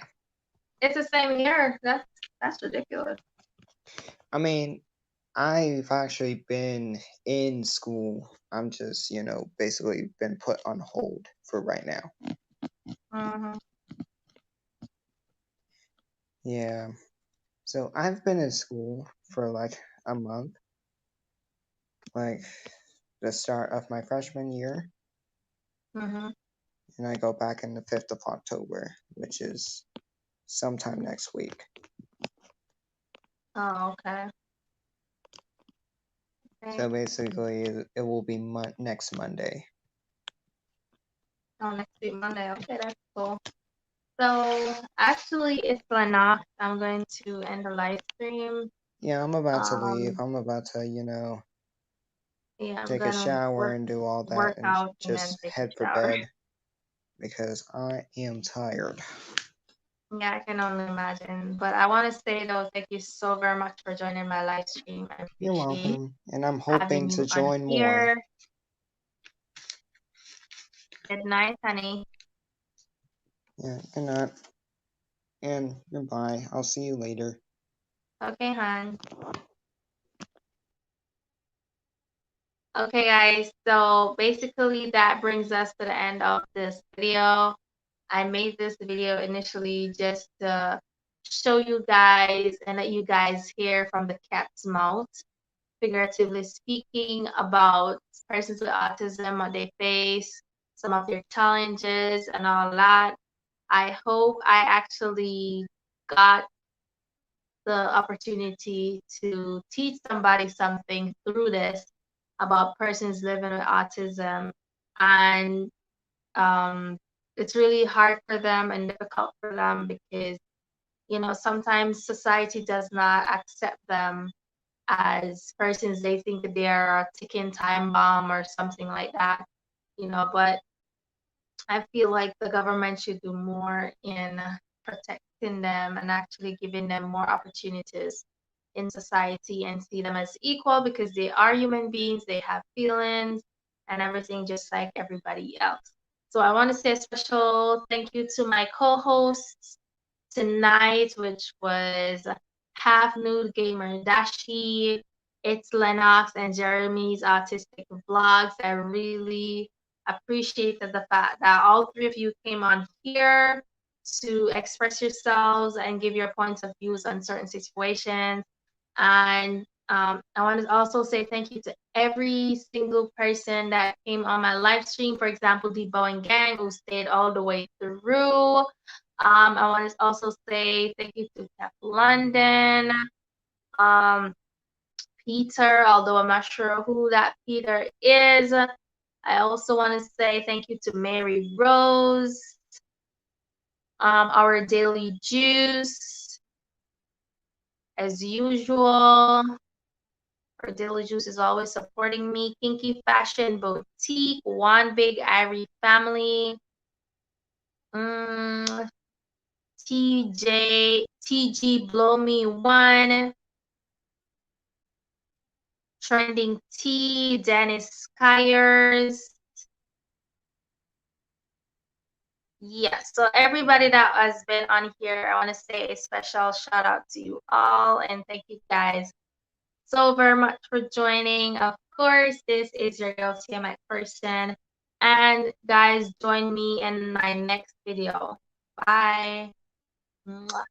It's the same year. That's ridiculous. I mean, I've actually been in school. I'm just, basically been put on hold for right now. Mm-hmm. Yeah. So I've been in school for like a month, like the start of my freshman year, Mm-hmm. and I go back on the 5th of October, which is sometime next week. Oh, okay. So basically, it will be next Monday. Oh, next week, Monday. Okay, that's cool. So actually, it's enough. I'm going to end the live stream. Yeah, I'm about to leave. Um, I'm about to, yeah, I'm take a gonna shower and do all work that and out and then just take a head for shower. bed. because I am tired. Yeah, I can only imagine. But I want to say though, thank you so very much for joining my live stream. I You're appreciate welcome, and I'm having hoping to you on join more. here. Good night, honey. Yeah, good night, and goodbye. I'll see you later. Okay, hon. Okay, guys. So basically, that brings us to the end of this video. I made this video initially just to show you guys and let you guys hear from the cat's mouth, figuratively speaking, about persons with autism, what they face, some of their challenges, and all that. I hope I actually got the opportunity to teach somebody something through this about persons living with autism. And it's really hard for them and difficult for them because, you know, sometimes society does not accept them as persons. They think that they are a ticking time bomb or something like that, you know, but I feel like the government should do more in protecting them and actually giving them more opportunities in society and see them as equal because they are human beings, they have feelings and everything just like everybody else. So I want to say a special thank you to my co-hosts tonight, which was Half Nude Gamer Dashi, It's Lennox, and Jeremy's Autistic Vlogs. I really appreciated the fact that all three of you came on here to express yourselves and give your points of views on certain situations. And I want to also say thank you to every single person that came on my live stream. For example, the Boeing Gang, who stayed all the way through. I want to also say thank you to Cap London, um, Peter, although I'm not sure who that Peter is. I also want to say thank you to Mary Rose, our Daily Juice, as usual. Our Daily Juice is always supporting me. Kinky Fashion Boutique, One Big Irie Family, TG Blow Me One, Trending Tea, Dennis Skyers. Yes, so everybody that has been on here, I want to say a special shout out to you all and thank you guys so very much for joining. Of course, this is your girl Tiamac Pherson. And guys, join me in my next video. Bye. Mwah.